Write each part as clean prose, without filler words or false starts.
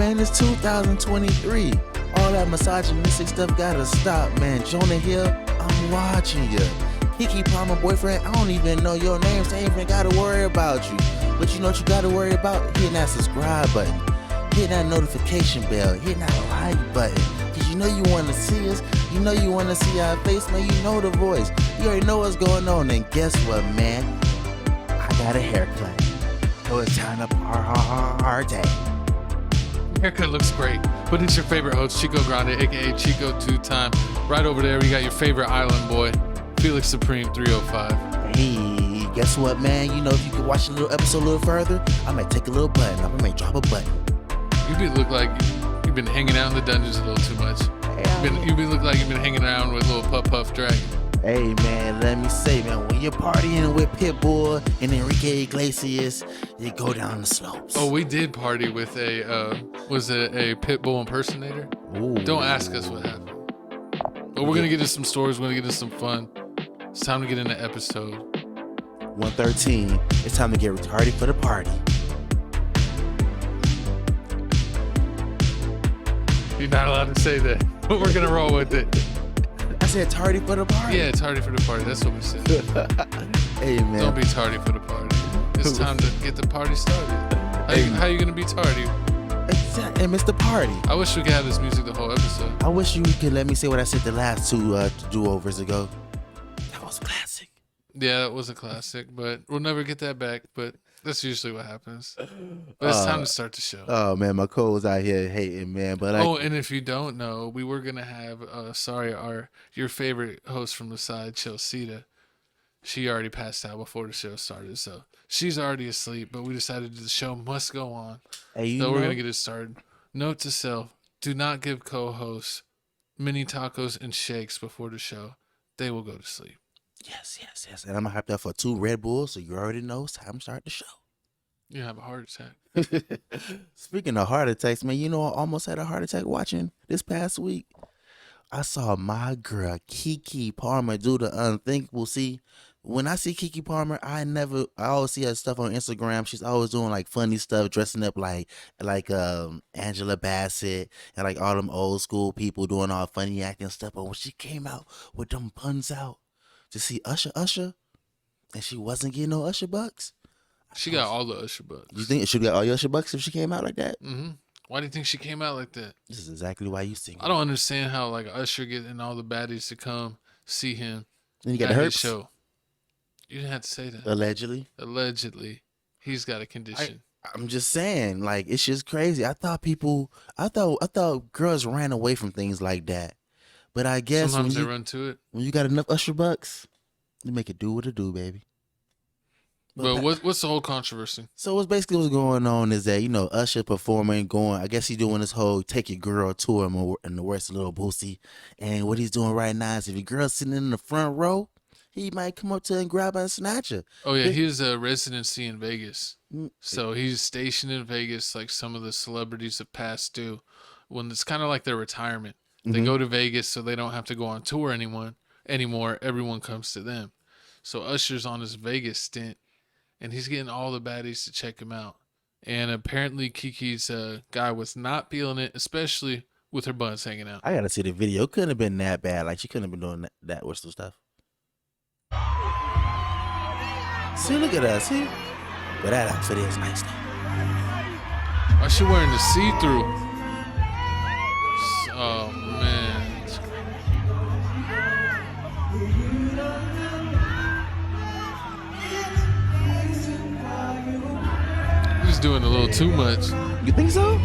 man, it's 2023. All that misogynistic stuff gotta stop, man. Jonah Hill, I'm watching you. Keke Palmer boyfriend, I don't even know your name, so I ain't even gotta worry about you. But you know what you gotta worry about? Hitting that subscribe button, hitting that notification bell, hitting that like button. Cause you know you wanna see us, you know you wanna see our face, man, you know the voice. You already know what's going on, and guess what, man? I got a haircut. So it's time to party. Haircut looks great. But it's your favorite host, Chico Grande, aka Chico 2-Time. Right over there, we got your favorite island boy, Felix Supreme 305. Hey, guess what, man? You know, if you could watch a little episode a little further, I might take a little button. I might drop a button. You look like you've been hanging out in the dungeons a little too much. Hey, you look like you've been hanging around with little Puff Dragon. Hey, man, let me say, man, when you're partying with Pitbull and Enrique Iglesias, you go down the slopes. Oh, we did party with was it a Pitbull impersonator? Ooh. Don't ask us what happened. But we're going to get into some stories. We're going to get into some fun. It's time to get into episode 113. It's time to get retarded for the party. You're not allowed to say that, but we're going to roll with it. I said tardy for the party. Yeah, tardy for the party. That's what we said. Hey, man. Don't be tardy for the party. It's time to get the party started. How you going to be tardy? Exactly, Mr. Party. I wish we could have this music the whole episode. I wish you could let me say what I said the last two do-overs ago. That was classic. Yeah, that was a classic, but we'll never get that back. But that's usually what happens. But it's time to start the show. Oh, man, my co-was out here hating, man. But and if you don't know, we were going to have, your favorite host from the side, Chelsea. She already passed out before the show started, so she's already asleep, but we decided the show must go on. Hey, so we're going to get it started. Note to self, do not give co-hosts mini tacos and shakes before the show. They will go to sleep. Yes. And I'm hyped up for 2 Red Bulls, so you already know it's time to start the show. You have a heart attack. Speaking of heart attacks, man, you know I almost had a heart attack watching this past week. I saw my girl Keke Palmer do the unthinkable. See, when I see Keke Palmer, I always see her stuff on Instagram. She's always doing like funny stuff, dressing up like Angela Bassett and like all them old school people doing all funny acting stuff. But when she came out with them buns out to see Usher, and she wasn't getting no Usher bucks. She got all the Usher bucks. You think she got all your Usher bucks if she came out like that? Mm-hmm. Why do you think she came out like that? This is exactly why you sing. I don't understand how like Usher getting all the baddies to come see him. Then you got the herpes show. You didn't have to say that. Allegedly, he's got a condition. I'm just saying, like, it's just crazy. I thought girls ran away from things like that, but I guess sometimes they run to it. When you got enough Usher bucks, you make it do what it do, baby. But what's the whole controversy? So what's going on is that, you know, Usher performing, I guess he's doing this whole Take Your Girl tour in the worst little boosie. And what he's doing right now is if your girl's sitting in the front row, he might come up to her and grab her and snatch her. Oh, yeah, he has a residency in Vegas. So he's stationed in Vegas like some of the celebrities have passed through. When it's kind of like their retirement. They go to Vegas so they don't have to go on tour anymore. Everyone comes to them. So Usher's on his Vegas stint. And he's getting all the baddies to check him out. And apparently Keke's guy was not feeling it, especially with her buns hanging out. I gotta see the video. It couldn't have been that bad. Like, she couldn't have been doing that whistle stuff. See, look at that. See? But that outfit is nice, though. Why she wearing the see-through? Oh, man. He's doing a little too much. You think so?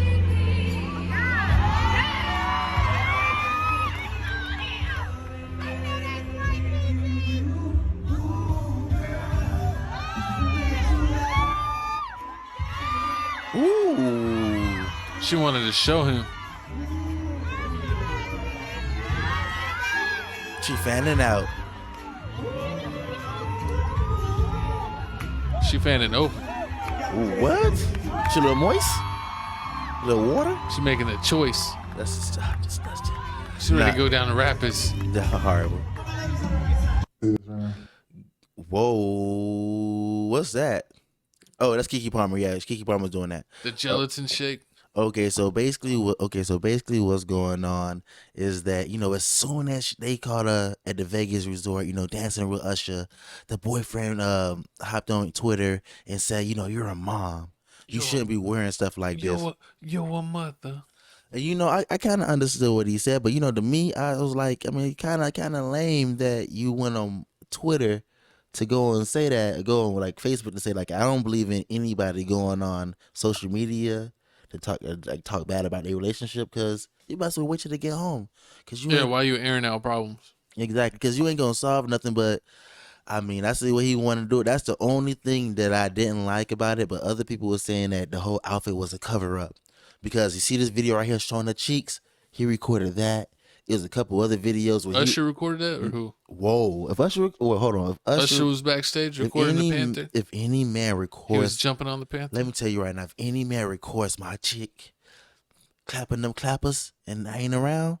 Ooh. She wanted to show him. She fanning out. She fanning open. Ooh, what? She a little moist? A little water? She making a choice. That's disgusting. She's ready to go down the rapids. That's horrible. Whoa. What's that? Oh, that's Keke Palmer. Yeah, Keke Palmer's doing that. The gelatin shake. So basically, what's going on is that as soon as they caught her at the Vegas resort, dancing with Usher, the boyfriend hopped on Twitter and said, you're a mom, you Yo, shouldn't be wearing stuff like this. yo, a mother. And I kind of understood what he said, but to me, I was like, I mean, kind of lame that you went on Twitter to go and say that, go on like Facebook to say like, I don't believe in anybody going on social media to talk bad about their relationship, because you might as well wait till they get home, because Why you airing out problems? exactly, because you ain't gonna solve nothing. But I mean, that's the way he wanted to do it. That's the only thing that I didn't like about it. But other people were saying that the whole outfit was a cover up, because you see this video right here showing the cheeks. He recorded that. There's a couple other videos where Usher recorded that, or who? Whoa! If Usher, well, hold on. If Usher was backstage recording the Panther. If any man He records, was jumping on the Panther. let me tell you right now. If any man records my chick clapping them clappers and I ain't around,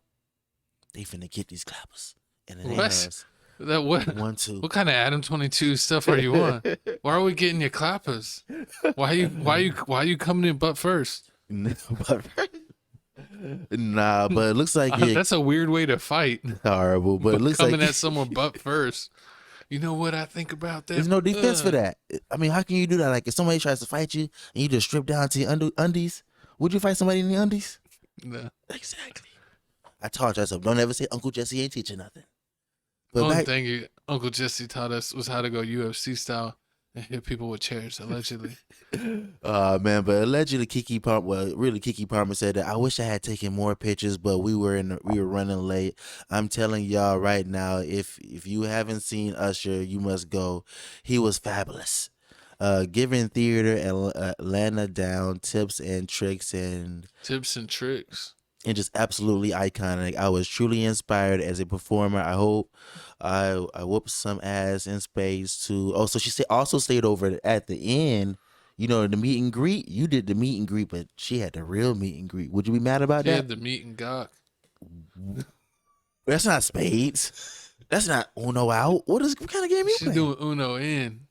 they finna get these clappers. And it ain't us. That what? 1, 2. What kind of Adam 22 stuff are you on? Why are we getting your clappers? Why you coming in butt first? Nah, but it looks like that's a weird way to fight. Horrible, but it looks coming like at someone butt first. You know what I think about that? there's no defense for that. I mean, how can you do that? Like, if somebody tries to fight you and you just strip down to your undies, would you fight somebody in the undies? No. Exactly. I taught you something. Don't ever say Uncle Jesse ain't teaching nothing. But Only thing Uncle Jesse taught us was how to go UFC style and hit people with chairs, allegedly. Man, but allegedly Keke Palmer said that I wish I had taken more pictures, but we were running late. I'm telling y'all right now, if you haven't seen Usher, you must go. He was fabulous. Giving theater Atlanta down tips and tricks and just absolutely iconic. I was truly inspired as a performer. I hope I whooped some ass in space too. Oh, so she also stayed over at the end. The meet and greet. You did the meet and greet, but she had the real meet and greet. Would you be mad about that? She had the meet and gawk. That's not spades. That's not Uno out. What kind of game you She's playing? doing Uno in.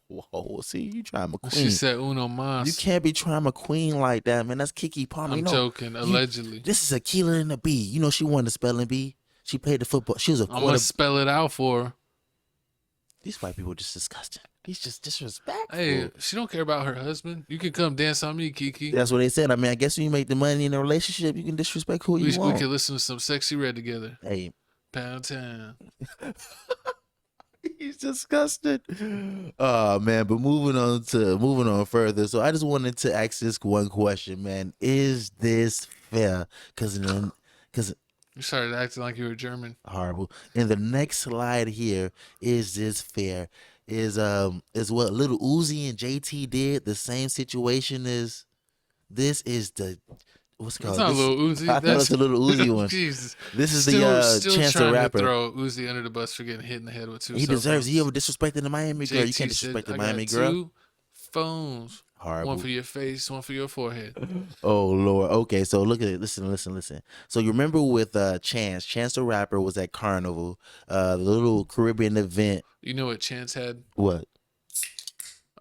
Whoa, see, you trying McQueen. She said Uno Mas. You can't be trying McQueen like that, man. That's Keke Palmer. I'm joking, allegedly. This is Aquila and the B. She won the spelling bee. She played the football. She was a I'm going to spell it out for her. These white people are just disgusting. He's just disrespectful. Hey, she don't care about her husband. You can come dance on me, Keke. That's what they said. I mean, I guess when you make the money in a relationship, you can disrespect who you want. We can listen to some Sexy Red together. Hey. Pound Town. He's disgusted. Oh man, but moving on further. So I just wanted to ask this one question, man. Is this fair? Because you started acting like you were German. Horrible. In the next slide here, is this fair? Is what Little Uzi and JT did the same situation as this? Is the what's it called? It's not Lil Uzi. I thought it was a Little Uzi one. Jesus. This is still Chance the Rapper. To throw Uzi under the bus for getting hit in the head with 2 He deserves. He ever disrespected the Miami girl. You can't disrespect the Miami girl. 2 phones. Horrible. One for your face, one for your forehead. Oh Lord. Okay, so look at it. Listen. So you remember with Chance the Rapper was at Carnival, the little Caribbean event. You know what Chance had? What?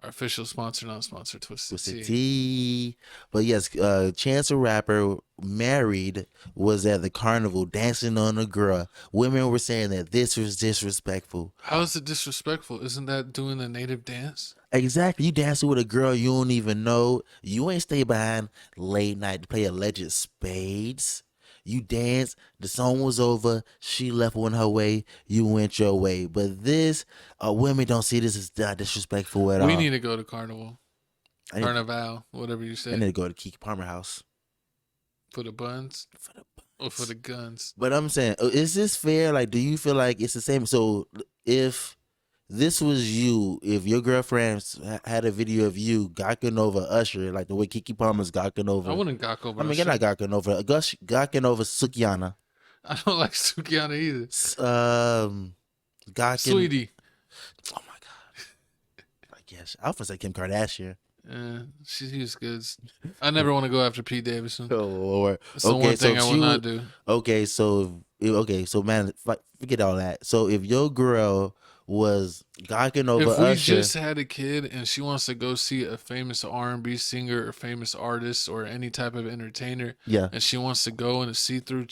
Our official sponsor, non-sponsor, Twisted Tea. But yes, Chance the Rapper married was at the Carnival dancing on a girl. Women were saying that this was disrespectful. How is it disrespectful? Isn't that doing the native dance? Exactly. You dancing with a girl you don't even know. You ain't stay behind late night to play alleged spades. You danced, the song was over, she left on her way, you went your way. But this, women don't see this as not disrespectful at all. We need to go to Carnival. Carnival, whatever you say. I need to go to Keke Palmer house. For the buns? Or for the guns? But I'm saying, is this fair? Like, do you feel like it's the same? So if this was you, if your girlfriend had a video of you gawking over Usher, like the way Keke Palmer's gawking over. I wouldn't gawk over Usher. You're not gawking over. Gawking over Sukiana. I don't like Sukiana either. Gawking. Sweetie. Oh my God. I guess. I was going to say Kim Kardashian. She's good. I never want to go after Pete Davidson. Oh Lord. That's the one thing I will not do. Okay, so man, forget all that. So if your girl was gawking over If we Usher. just had a kid and she wants to go see a famous R&B singer or famous artist or any type of entertainer, Yeah. and she wants to go in a see-through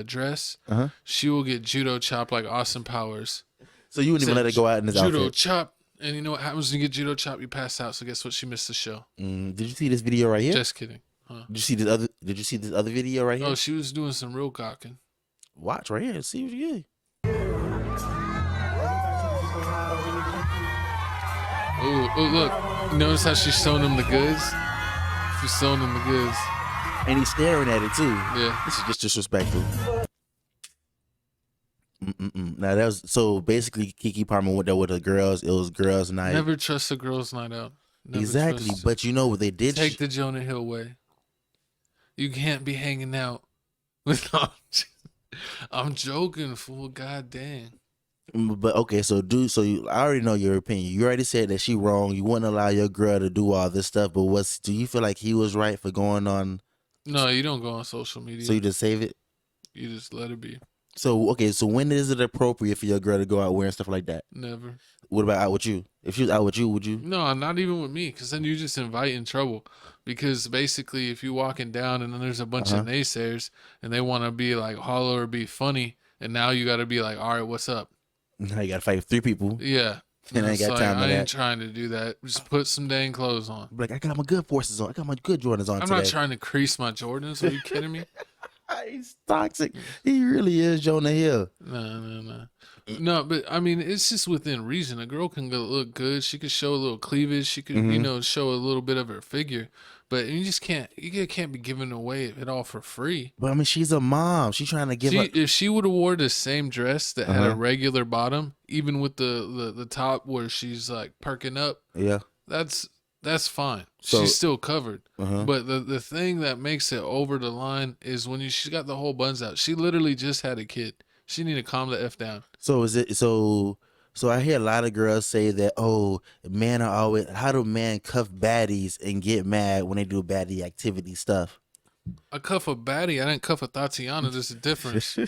dress, she will get judo chopped like Austin Powers. So you wouldn't even let her go out in this judo outfit? chop. And you know what happens when you get judo chop? You pass out. So guess what? She missed the show. Did you see this video right here? Just kidding. Huh? Did you see this other video right here? Oh, she was doing some real cocking. Watch right here. See what you get. Oh, look. Notice how she's showing him the goods? She's showing him the goods. And he's staring at it too. Yeah. This is just disrespectful. Now that was so basically Keke Palmer went there with the girls. It was girls' night. Never trust a girls' night out. Never exactly, trust but you know what they did? Take the Jonah Hill way. You can't be hanging out with. I'm joking, fool. God dang. But okay, so I already know your opinion. You already said that she wrong. You wouldn't allow your girl to do all this stuff. But do you feel like he was right for going on? No, you don't go on social media. So you just save it. You just let it be. So okay, so when is it appropriate for your girl to go out wearing stuff like that? Never. What about out with you? If she was out with you, would you? No, not even with me, because then you just inviting trouble. Because basically, if you're walking down and then there's a bunch of naysayers and they want to be like hollow or be funny, and now you got to be like, all right, what's up? Now you got to fight 3 people. Yeah. And I ain't got like, time for that. I ain't trying to do that. Just put some dang clothes on. Like, I got my good forces on. I got my good Jordans on I'm today. not trying to crease my Jordans. Are you kidding me? He's toxic. He really is Jonah Hill. No, but I mean, it's just within reason. A girl can look good. She could show a little cleavage. She could, show a little bit of her figure. But you just can't. You can't be giving away it all for free. But I mean, she's a mom. She's trying to give. If she would have wore the same dress that had a regular bottom, even with the top where she's like perking up, yeah, that's fine. So, she's still covered. But the thing that makes it over the line is when she's got the whole buns out. She literally just had a kid. She need to calm the F down. So is it so? So I hear a lot of girls say that, oh, men are always. How do men cuff baddies and get mad when they do baddie activity stuff? I cuff a baddie. I didn't cuff a Tatiana. There's a difference.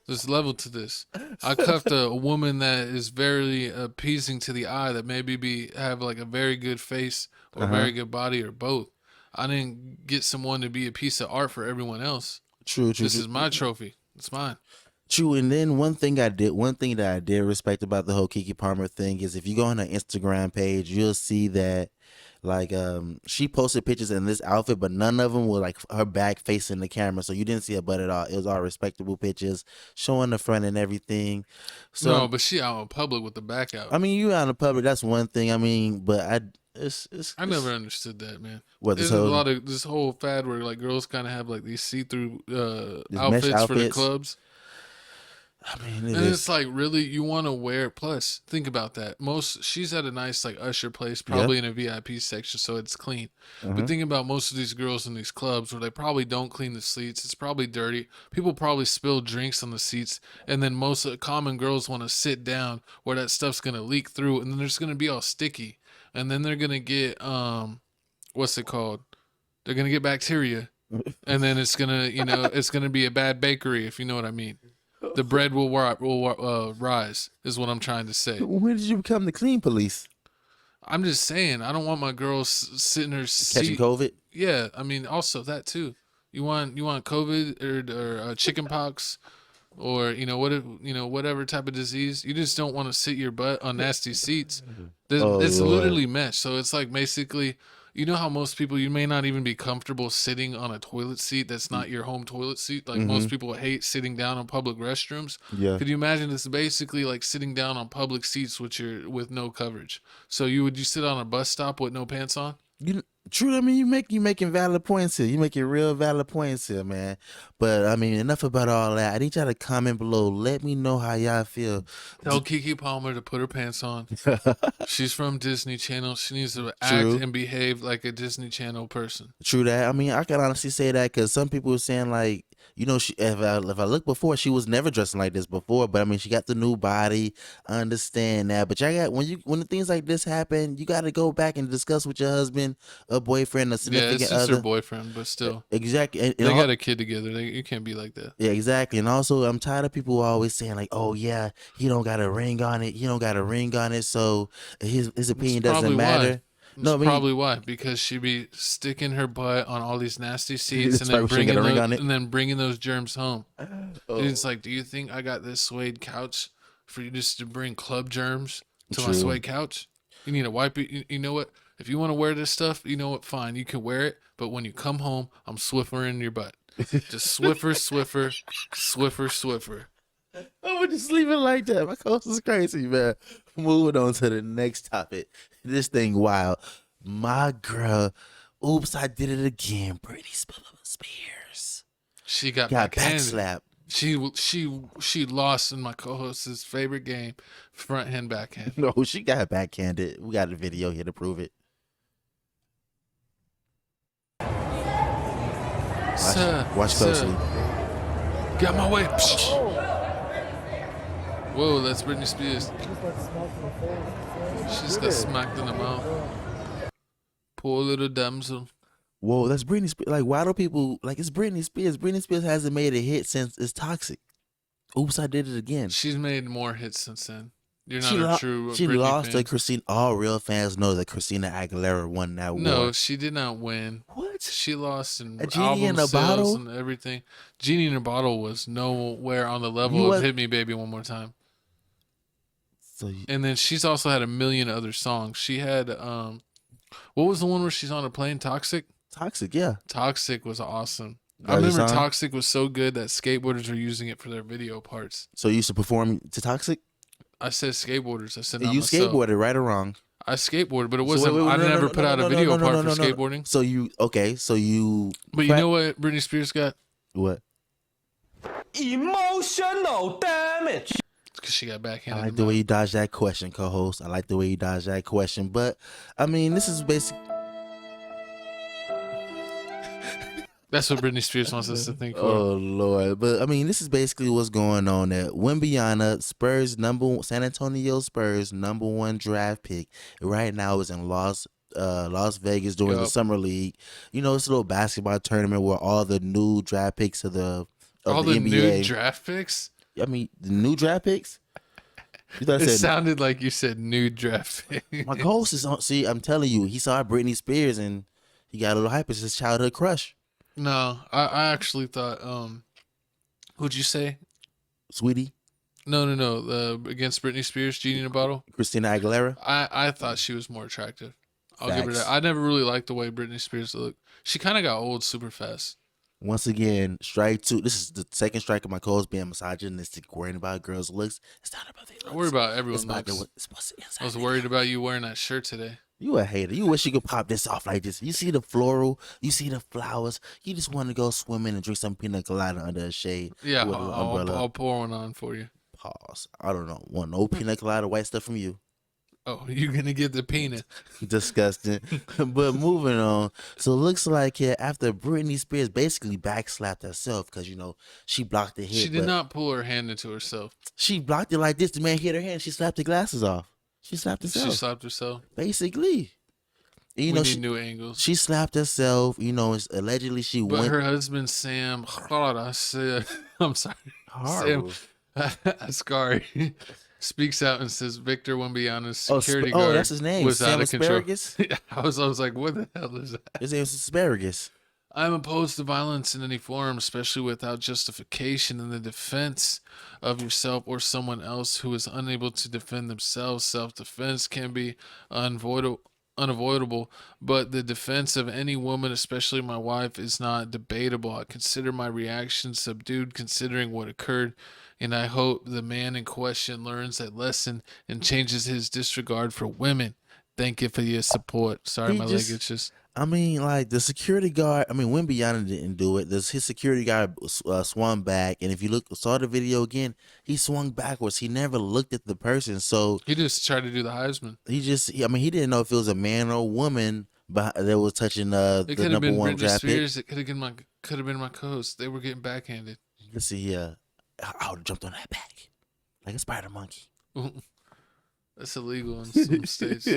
There's level to this. I cuffed a woman that is very appeasing to the eye, that maybe have like a very good face or a very good body or both. I didn't get someone to be a piece of art for everyone else. True. This is my trophy. It's mine. True, and then one thing that I did respect about the whole Keke Palmer thing is if you go on her Instagram page, you'll see that like she posted pictures in this outfit, but none of them were like her back facing the camera, so you didn't see her butt at all. It was all respectable pictures, showing the front and everything. So no, but she out in public with the back out. I mean, you out in public, that's one thing. I mean, but I never understood that, man. What, There's a lot of this whole fad where like girls kind of have like these see-through outfits for the clubs. I mean, it's like, really, you want to wear it? Plus, think about that. She's at a nice like Usher place, probably in a VIP section, so it's clean. But think about most of these girls in these clubs where they probably don't clean the seats. It's probably dirty. People probably spill drinks on the seats, and then most of the common girls want to sit down where that stuff's gonna leak through, and then it's gonna be all sticky, and then they're gonna get what's it called? They're gonna get bacteria, and then it's gonna it's gonna be a bad bakery, if you know what I mean. The bread will rise, is what I'm trying to say. When did you become the clean police? I'm just saying, I don't want my girls sitting there catching COVID. Yeah, I mean, also that too. You want COVID or chicken pox, or whatever type of disease. You just don't want to sit your butt on nasty seats. It's literally mesh. So it's like basically. You know how most people, you may not even be comfortable sitting on a toilet seat that's not your home toilet seat. Like most people hate sitting down on public restrooms. Yeah. Could you imagine it's basically like sitting down on public seats with no coverage? So you sit on a bus stop with no pants on? True. I mean, you making valid points here. You making real valid points here, man. But I mean, enough about all that. I need y'all to comment below. Let me know how y'all feel. Tell Keke Palmer to put her pants on. She's from Disney Channel. She needs to act and behave like a Disney Channel person. True that. I mean, I can honestly say that because some people were saying like, if I look before, she was never dressing like this before. But I mean, she got the new body. I understand that. But y'all got when the things like this happen, you got to go back and discuss with your husband a boyfriend, a Yeah, significant it's just other. her boyfriend, but still, Exactly. they got a kid together. You can't be like that. Yeah, exactly. And also, I'm tired of people always saying like, "Oh yeah, he don't got a ring on it. He don't got a ring on it, so his opinion doesn't matter." That's No, I mean, probably why. Because she be sticking her butt on all these nasty seats that's probably she ain't got a ring on it. and then bringing those germs home. Oh, Dude, it's like, do you think I got this suede couch for you just to bring club germs to my true. suede couch? You need to wipe it. You know what? If you want to wear this stuff, you know what? Fine, you can wear it. But when you come home, I'm Swiffering your butt. Just Swiffer. I would just leave it like that. My coast is crazy, man. Moving on to the next topic. This thing wild. My girl, oops, I did it again. Britney Spears. She got backslapped. She lost in my co-host's favorite game, front hand, backhand. No, she got backhanded. We got a video here to prove it. Watch closely. Get out my way. Whoa, that's Britney Spears. She just got smacked in the mouth. Poor little damsel. Whoa, that's Britney Spears. Like, why do people like it's Britney Spears? Britney Spears hasn't made a hit since It's Toxic. Oops, I did it again. She's made more hits since then. You're not a true She Britney lost fan. to Christina. All real fans know that Christina Aguilera won that war. No, she did not win. What? She lost in A Genie album in a sales Bottle? and everything. Genie in a Bottle was nowhere on the level of Hit Me Baby One More Time. And then she's also had a million other songs. She had what was the one where she's on a plane? Toxic? Toxic, yeah. Toxic was awesome. I remember Toxic was so good that skateboarders were using it for their video parts. So you used to perform to Toxic? I said skateboarders. I said not myself. You skateboarded, right or wrong? I skateboarded, but it wasn't. I never put out a video part for skateboarding. So you But you know what Britney Spears got? What? Emotional damage. Because she got backhanded. I like the way you dodged that question, co-host. I like the way you dodged that question. But I mean, this is basic. That's what Britney Spears wants us to think. Oh Lord! But I mean, this is basically what's going on. At Wembyana, San Antonio Spurs #1 draft pick right now is in Las Vegas during the summer league. You know, it's a little basketball tournament where all the new draft picks of the NBA. New draft picks. I mean, the new draft picks. It sounded like you said new draft pick. My host is on. See, I'm telling you, he saw Britney Spears and he got a little hype. It's his childhood crush. No, I actually thought, who'd you say? Sweetie? No. Against Britney Spears, Genie in a Bottle? Christina Aguilera? I thought she was more attractive. I'll give her that. I never really liked the way Britney Spears looked. She kind of got old super fast. Once again, strike two. This is the second strike of my co-host being misogynistic, worrying about girls' looks. It's not about their looks. I worry about everyone's looks. I was worried about you wearing that shirt today. You a hater. You wish you could pop this off like this. You see the floral. You see the flowers. You just want to go swimming and drink some pina colada under a shade. Yeah, I'll pour one on for you. Pause. I don't know. Want no pina colada white stuff from you. Oh, you're going to get the peanut. Disgusting. But moving on. So it looks like after Britney Spears basically backslapped herself because, you know, she blocked the hit. She did not pull her hand into herself. She blocked it like this. The man hit her hand. She slapped the glasses off. She slapped herself. She slapped herself. Basically. You know, need new angles. She slapped herself. You know, allegedly she went. But her husband, Sam, I'm sorry. Horrible. Sam Asghari speaks out and says Victor Wembanyama's security guard. Oh, that's his name. Was Sam out of Asparagus? control. I was like, what the hell is that? His name is Asparagus. I'm opposed to violence in any form, especially without justification in the defense of yourself or someone else who is unable to defend themselves. Self-defense can be unavoidable, but the defense of any woman, especially my wife, is not debatable. I consider my reaction subdued considering what occurred, and I hope the man in question learns that lesson and changes his disregard for women. Thank you for your support. Sorry, my leg is just... I mean, like, the security guard, Wembyana didn't do it. His security guard swung back, and if you saw the video again, he swung backwards. He never looked at the person, so... He just tried to do the Heisman. He didn't know if it was a man or a woman that was touching the #1 draft pick. It could have been my co-host. They were getting backhanded. Let's see here. I would have jumped on that back like a spider monkey. That's illegal in some states.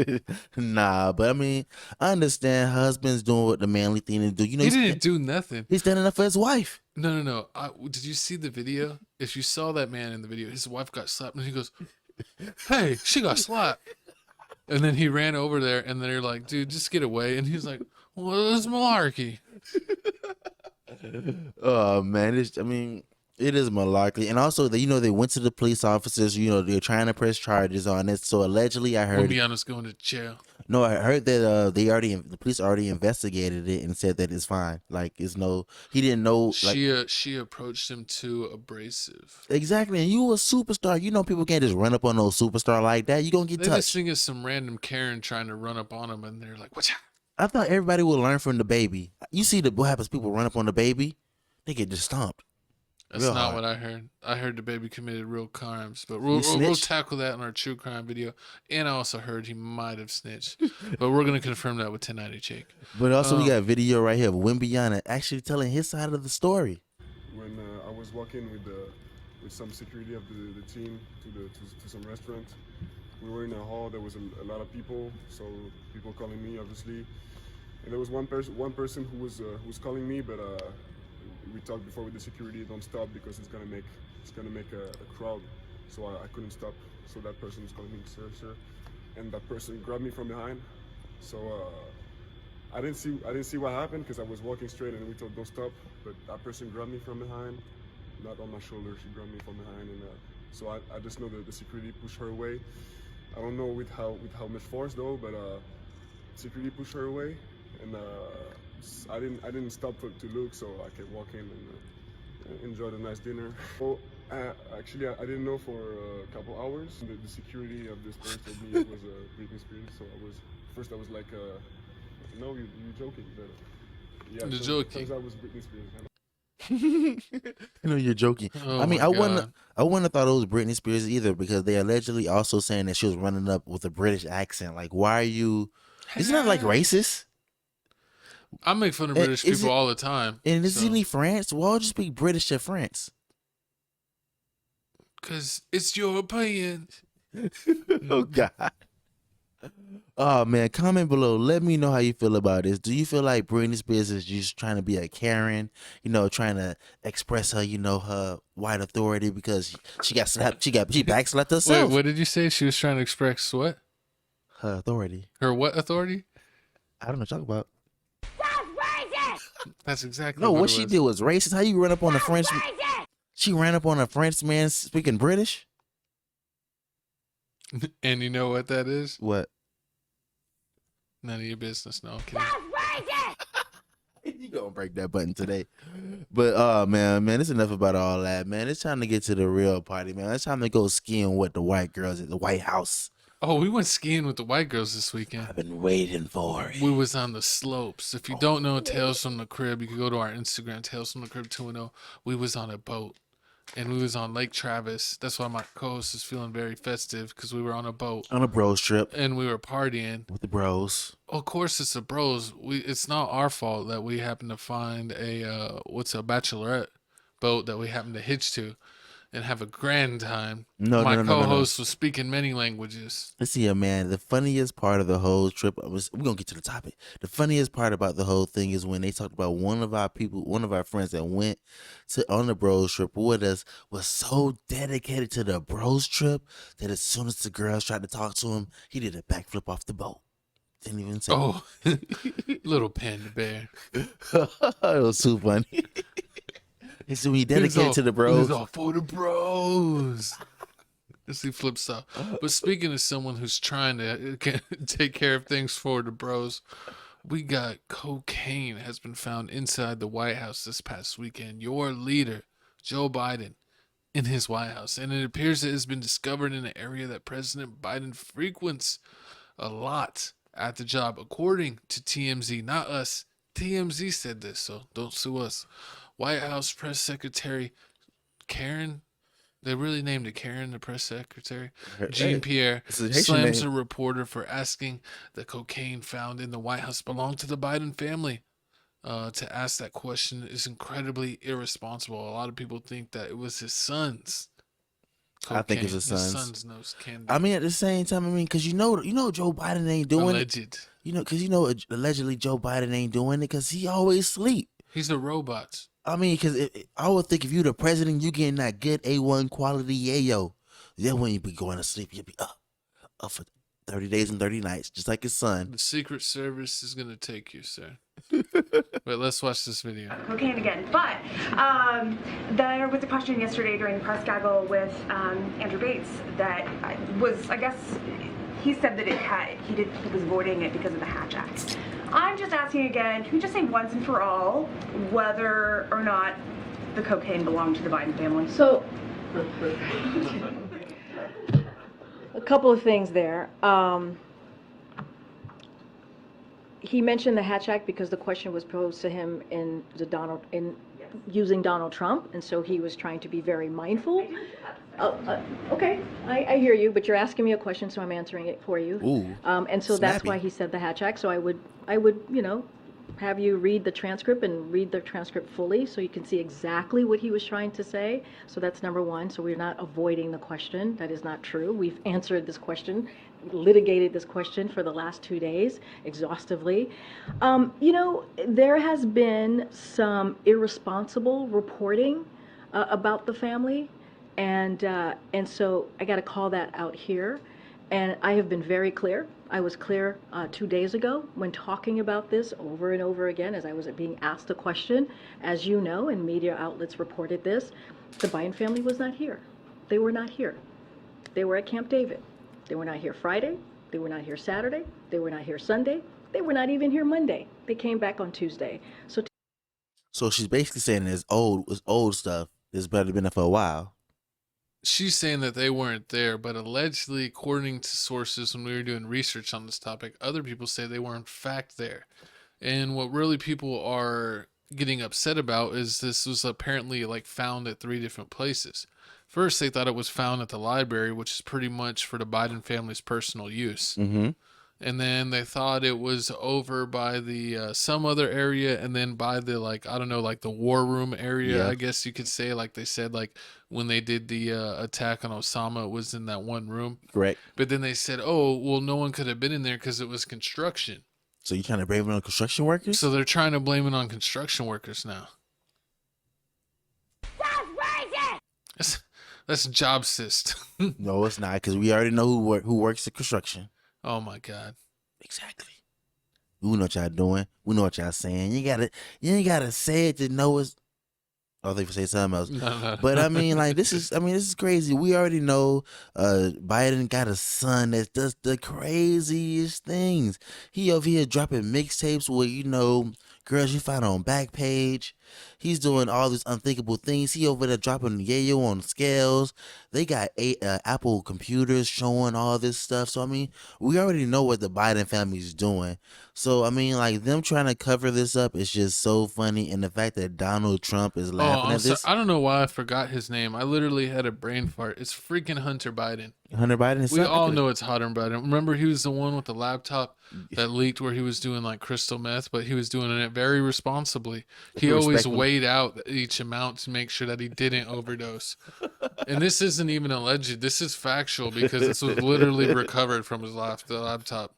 Nah, but I mean, I understand husbands doing what the manly thing to do. You know, He didn't do nothing. he's standing up for his wife. No. Did you see the video? If you saw that man in the video, his wife got slapped, and he goes, "Hey, she got slapped." And then he ran over there, and they're like, "Dude, just get away." And he's like, "Well, it's malarkey." Oh man, I mean, it is malarkey. And also, they went to the police officers. They're trying to press charges on it. So allegedly, I heard. Lumbiana's going to jail. No, I heard that the police already investigated it and said that it's fine. Like, he didn't know. Like, She approached him too abrasive. exactly, and you a superstar. People can't just run up on no superstar like that. You gonna get They just touched. think it's some random Karen trying to run up on him, and they're like, "What's?" I thought everybody would learn from the baby. You see what happens? People run up on the baby, they get just stomped. That's Real not hard. what I heard. I heard the baby committed real crimes, but we'll snitched? tackle that in our true crime video. And I also heard he might have snitched, but we're gonna confirm that with 1090 Jake. But also, we got video right here of Wimbiana actually telling his side of the story. When I was walking with some security of the team to some restaurant, we were in a hall. There was a lot of people, so people calling me obviously, and there was one person who was calling me, but we talked before with the security, don't stop because it's gonna make a crowd, so I couldn't stop. So that person was calling me sir, and that person grabbed me from behind. So I didn't see what happened because I was walking straight and we told don't stop, but that person grabbed me from behind, not on my shoulder. She grabbed me from behind, and so I just know that the security pushed her away. I don't know with how much force though, but security pushed her away, and I didn't stop to look, so I kept walking and enjoyed a nice dinner. Well, actually, I didn't know for a couple hours. The security of this place told me it was a Britney Spears, so I was like, no, you're joking. But yeah, You're joking. Turns out it was Britney Spears. You're joking. Oh I mean, my I wouldn't God. have thought it was Britney Spears either, because they allegedly also saying that she was running up with a British accent. Like, why are you? Isn't that like racist? I make fun of And British is people it- all the time. And isn't he France? Why would you speak British to France? Because it's European. Oh God. Oh man, comment below. Let me know how you feel about this. Do you feel like Britney Spears is just trying to be a Karen, trying to express her, her white authority because she got slapped, she backslapped Wait, herself. what did you say? She was trying to express what? Her authority. Her what authority? I don't know what to talk about. That's exactly No, what what it she was. did was racist. How you run up on a French? She ran up on a French man speaking British. And you know what that is? What? None of your business. No, I'm kidding. You gonna break that button today? But man, it's enough about all that, man. It's time to get to the real party, man. It's time to go skiing with the white girls at the White House. Oh, we went skiing with the white girls this weekend. I've been waiting for it. We was on the slopes. If you don't know Tales from the Crib, you can go to our Instagram, Tales from the Crib 210. We was on a boat, and we was on Lake Travis. That's why my co-host is feeling very festive, because we were on a boat On a bros trip and we were partying. with the bros. Of course, it's the bros. It's not our fault that we happened to find a bachelorette boat that we happened to hitch to and have a grand time. No, My no, no, no, no. co-host was speaking many languages. Listen here, man. The funniest part of the whole trip we're gonna get to the topic. The funniest part about the whole thing is when they talked about one of our friends that went on the bros trip with us was so dedicated to the bros trip that as soon as the girls tried to talk to him, he did a backflip off the boat. Didn't even say. Oh, little panda bear. It was too funny. And so when he It was dedicated to the It bros. was all for the bros. As he flips off. But speaking of someone who's trying to take care of things for the bros, we got cocaine has been found inside the White House this past weekend. Your leader, Joe Biden, in his White House. And it appears it has been discovered in an area that President Biden frequents a lot at the job, according to TMZ. Not us. TMZ said this, so don't sue us. White House Press Secretary Karen, they really named it Karen, the press secretary, Jean Pierre, it's a Haitian slams name. a reporter for asking the cocaine found in the White House belonged to the Biden family. To ask that question is incredibly irresponsible. A lot of people think that it was his son's. I think it's Cocaine. his son's. His son's nose candy. I mean, at the same time, I mean, because you know, Joe Biden ain't doing it. Alleged. Because allegedly Joe Biden ain't doing it because he always sleep. He's a robot. I mean, because I would think if you the president, you getting that good A1 quality yayo. Then when you be going to sleep, you'll be up for 30 days and 30 nights, just like his son. The Secret Service is going to take you, sir. Wait, let's watch this video. Cocaine again. But there was a question yesterday during the press gaggle with Andrew Bates that was, I guess, he said that he was avoiding it because of the Hatch Act. I'm just asking again, can we just say once and for all whether or not the cocaine belonged to the Biden family? So, a couple of things there. He mentioned the Hatch Act because the question was posed to him using Donald Trump, and so he was trying to be very mindful. Okay, I hear you, but you're asking me a question, so I'm answering it for you. Ooh, and so that's snappy. why he said the Hatch Act. So I would, have you read the transcript and read the transcript fully so you can see exactly what he was trying to say. So that's number one. So we're not avoiding the question. That is not true. We've answered this question, litigated this question for the last 2 days exhaustively. There has been some irresponsible reporting about the family. And so I got to call that out here. And I have been very clear. I was clear 2 days ago when talking about this over and over again as I was being asked a question. As you know, and media outlets reported this, the Biden family was not here. They were not here. They were at Camp David. They were not here Friday. They were not here Saturday. They were not here Sunday. They were not even here Monday. They came back on Tuesday. So she's basically saying it's old stuff. It's better been there for a while. She's saying that they weren't there, but allegedly, according to sources, when we were doing research on this topic, other people say they were in fact there. And what really people are getting upset about is this was apparently found at 3 different places. First, they thought it was found at the library, which is pretty much for the Biden family's personal use. Mm-hmm. And then they thought it was over by the some other area, and then by the the war room area. Yeah. I guess you could say, they said when they did the attack on Osama, it was in that one room. Correct. But then they said, oh well, no one could have been in there because it was construction. So you're trying to blame it on construction workers? So they're trying to blame it on construction workers now. That's jobsist. No, it's not, because we already know who works at construction. Oh my God. Exactly. We know what y'all doing. We know what y'all saying. You ain't gotta say it to know it's. I think you say something else. No. But this is crazy. We already know Biden got a son that does the craziest things. He over here dropping mixtapes with, girls you find on Backpage. He's doing all these unthinkable things. He over there dropping yayo on scales. They got Apple computers showing all this stuff. So, we already know what the Biden family's doing. So, them trying to cover this up is just so funny. And the fact that Donald Trump is laughing at this. I don't know why I forgot his name. I literally had a brain fart. It's freaking Hunter Biden. Hunter Biden is We all know it's Hunter Biden. Remember, he was the one with the laptop that leaked where he was doing crystal meth, but he was doing it very responsibly. He always weighed out each amount to make sure that he didn't overdose. And this isn't even alleged. This is factual because this was literally recovered from his laptop.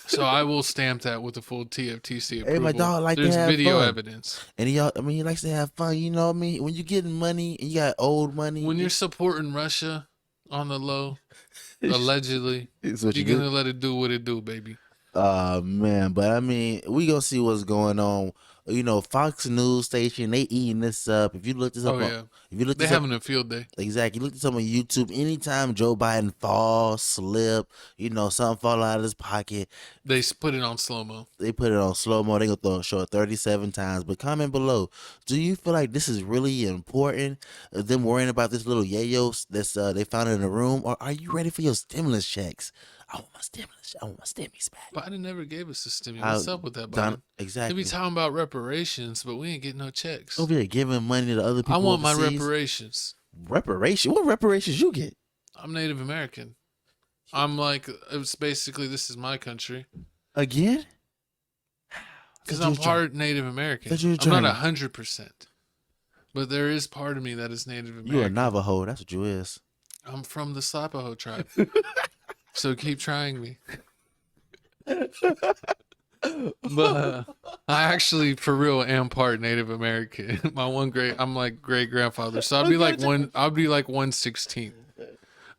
So I will stamp that with the full TFTC approval. Hey, my dog There's to have video fun. evidence. And he likes to have fun. You know what I mean? When you're getting money and you got old money. When you're supporting Russia on the low, allegedly, It's what you're you going to let it do what it do, baby. Man, but we gonna see what's going on. Fox News station, they eating this up. If you look this up, They're having a field day. Exactly. You look this up on YouTube. Anytime Joe Biden fall, slip, something fall out of his pocket, They put it on slow mo. they put it on slow mo. They gonna show it 37 times. But comment below. Do you feel like this is really important? Them worrying about this little yayos that's they found in the room, or are you ready for your stimulus checks? I want my stimulus. I want my stimmies back. Biden never gave us a stimulus. What's up with that, Biden? Exactly. They be talking about reparations, but we ain't getting no checks. Over here giving money to other people. I want my overseas. reparations. Reparation? What reparations you get? I'm Native American. It's basically, this is my country. Again? Because I'm part Native American. I'm not 100%. But there is part of me that is Native American. You a Navajo. That's what you is. I'm from the Slapaho tribe. So keep trying me. But I actually, for real, am part Native American. I'm like great grandfather. So I'll be like 1/16.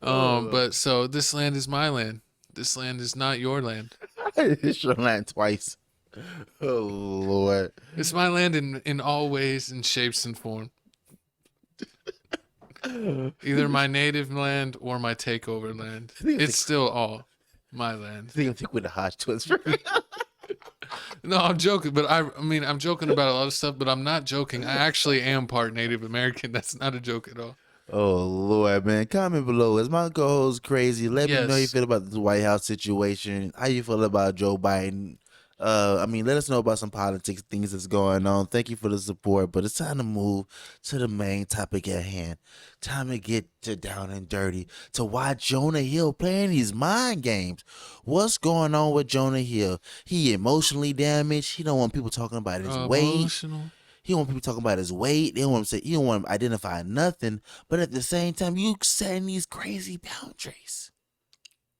But so this land is my land. This land is not your land. It's your land twice. Oh Lord. It's my land in all ways and shapes and form. Either my native land or my takeover land. It's still all my land. I think with a hot twist. No, I'm joking, but I mean, I'm joking about a lot of stuff, but I'm not joking. I actually am part Native American. That's not a joke at all. Oh Lord, man! Comment below. Is my co-host crazy? Let me know how you Yes. feel about the White House situation. How you feel about Joe Biden? Let us know about some politics things that's going on. Thank you for the support, but it's time to move to the main topic at hand. Time to get to down and dirty to why Jonah Hill playing these mind games. What's going on with Jonah Hill? He emotionally damaged. He don't want people talking about his weight. Emotional. He don't want people talking about his weight. They don't want him to say. He don't want him to identify nothing. But at the same time, you setting these crazy boundaries.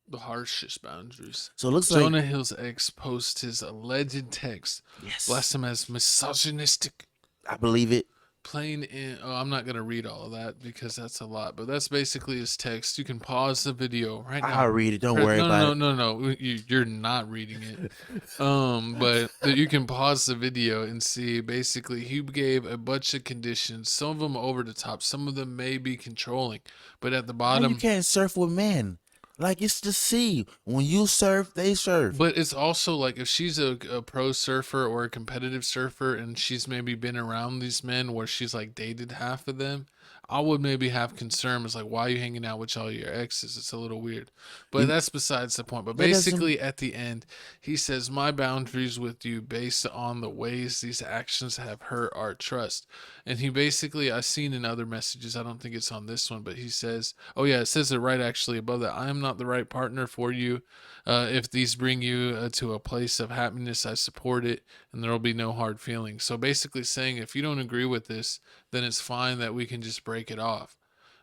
The harshest boundaries. So it looks Jonah like Hill's ex posts his alleged text. yes, Bless him as misogynistic. I believe it. Plain in. Oh, I'm not going to read all of that because that's a lot. But that's basically his text. You can pause the video right now. I'll read it. Don't worry about it. No. You're not reading it. But you can pause the video and see. Basically, he gave a bunch of conditions. Some of them over the top. Some of them may be controlling. But at the How bottom, you can't surf with men. Like it's the sea. When you surf, they surf. but it's also like if she's a pro surfer or a competitive surfer and she's maybe been around these men where she's like dated half of them, I would maybe have concerns like, why are you hanging out with all your exes? It's a little weird. But that's besides the point. But That doesn't- basically at the end, he says, my boundaries with you based on the ways these actions have hurt our trust. And he basically, I've seen in other messages, I don't think it's on this one, but he says, oh yeah, it says it right actually above that. I am not the right partner for you. If these bring you to a place of happiness, I support it, and there will be no hard feelings. So basically saying, if you don't agree with this, then it's fine that we can just break it off.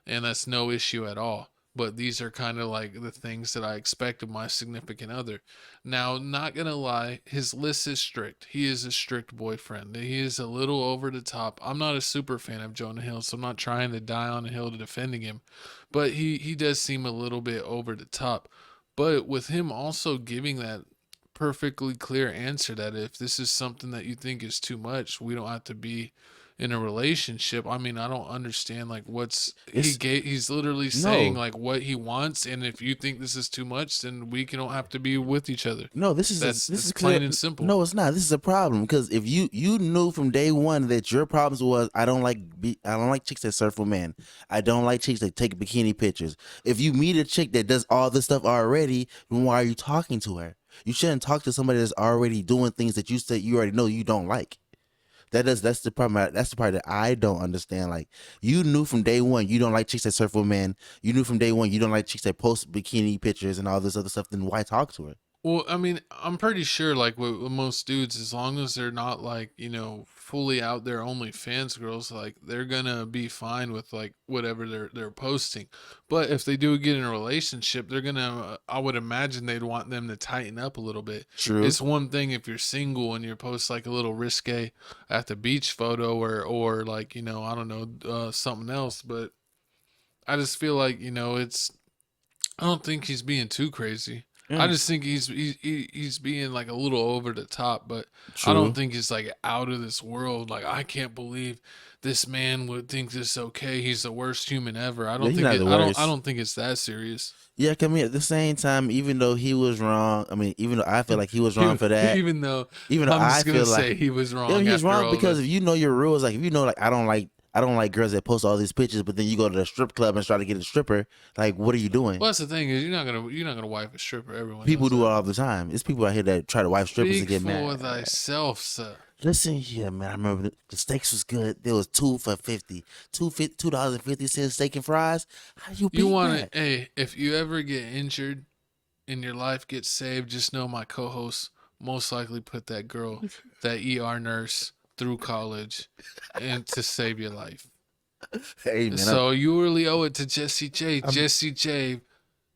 And that's no issue at all. But these are kind of like the things that I expect of my significant other. Now, not going to lie, his list is strict. He is a strict boyfriend. He is a little over the top. I'm not a super fan of Jonah Hill, so I'm not trying to die on a hill to defending him. But he does seem a little bit over the top. But with him also giving that perfectly clear answer that if this is something that you think is too much, we don't have to be in a relationship. I mean, I don't understand like he's literally saying like what he wants, and if you think this is too much, then we don't have to be with each other. No, this is That's plain plain and simple. No, it's not. This is a problem because if you knew from day one that your problems was I don't like chicks that surf with men. I don't like chicks that take bikini pictures. If you meet a chick that does all this stuff already, then why are you talking to her? You shouldn't talk to somebody that's already doing things that you said you already know you don't like. That's the problem. That's the part that I don't understand. Like you knew from day one you don't like chicks that surf with men. You knew from day one you don't like chicks that post bikini pictures and all this other stuff. Then why talk to her? Well, I mean, I'm pretty sure, like, with most dudes, as long as they're not, like, fully out there OnlyFans girls, like, they're gonna be fine with, like, whatever they're posting. But if they do get in a relationship, they're gonna, I would imagine they'd want them to tighten up a little bit. True. It's one thing if you're single and you post, like, a little risque at the beach photo or like, I don't know, something else. But I just feel like, I don't think he's being too crazy. I just think he's being like a little over the top, but True. I don't think he's like out of this world. Like I can't believe this man would think this is okay. He's the worst human ever. I don't he's think not it, the I worst. don't think it's that serious. Yeah, I mean, at the same time, even though he was wrong, even though I feel like he was wrong for that, Even though I'm I just gonna say he was wrong. yeah, he's after wrong all because this. if you know your rules, like if you know, like I don't like girls that post all these pictures, but then you go to the strip club and try to get a stripper. Like, what are you doing? Well, that's the thing is you're not gonna wife a stripper. Everyone People knows do that. it all the time. It's people out here that try to wife strippers Speak and get for mad. thyself, sir. Listen here, man. I remember the steaks was good. There was $2 for $50, $2.50 steak and fries. How do you beat You want that? to, hey, if you ever get injured and your life gets saved, just know my co-host most likely put that girl, that ER nurse, through college and to save your life. Hey man, So you really owe it to Jesse J. Jesse J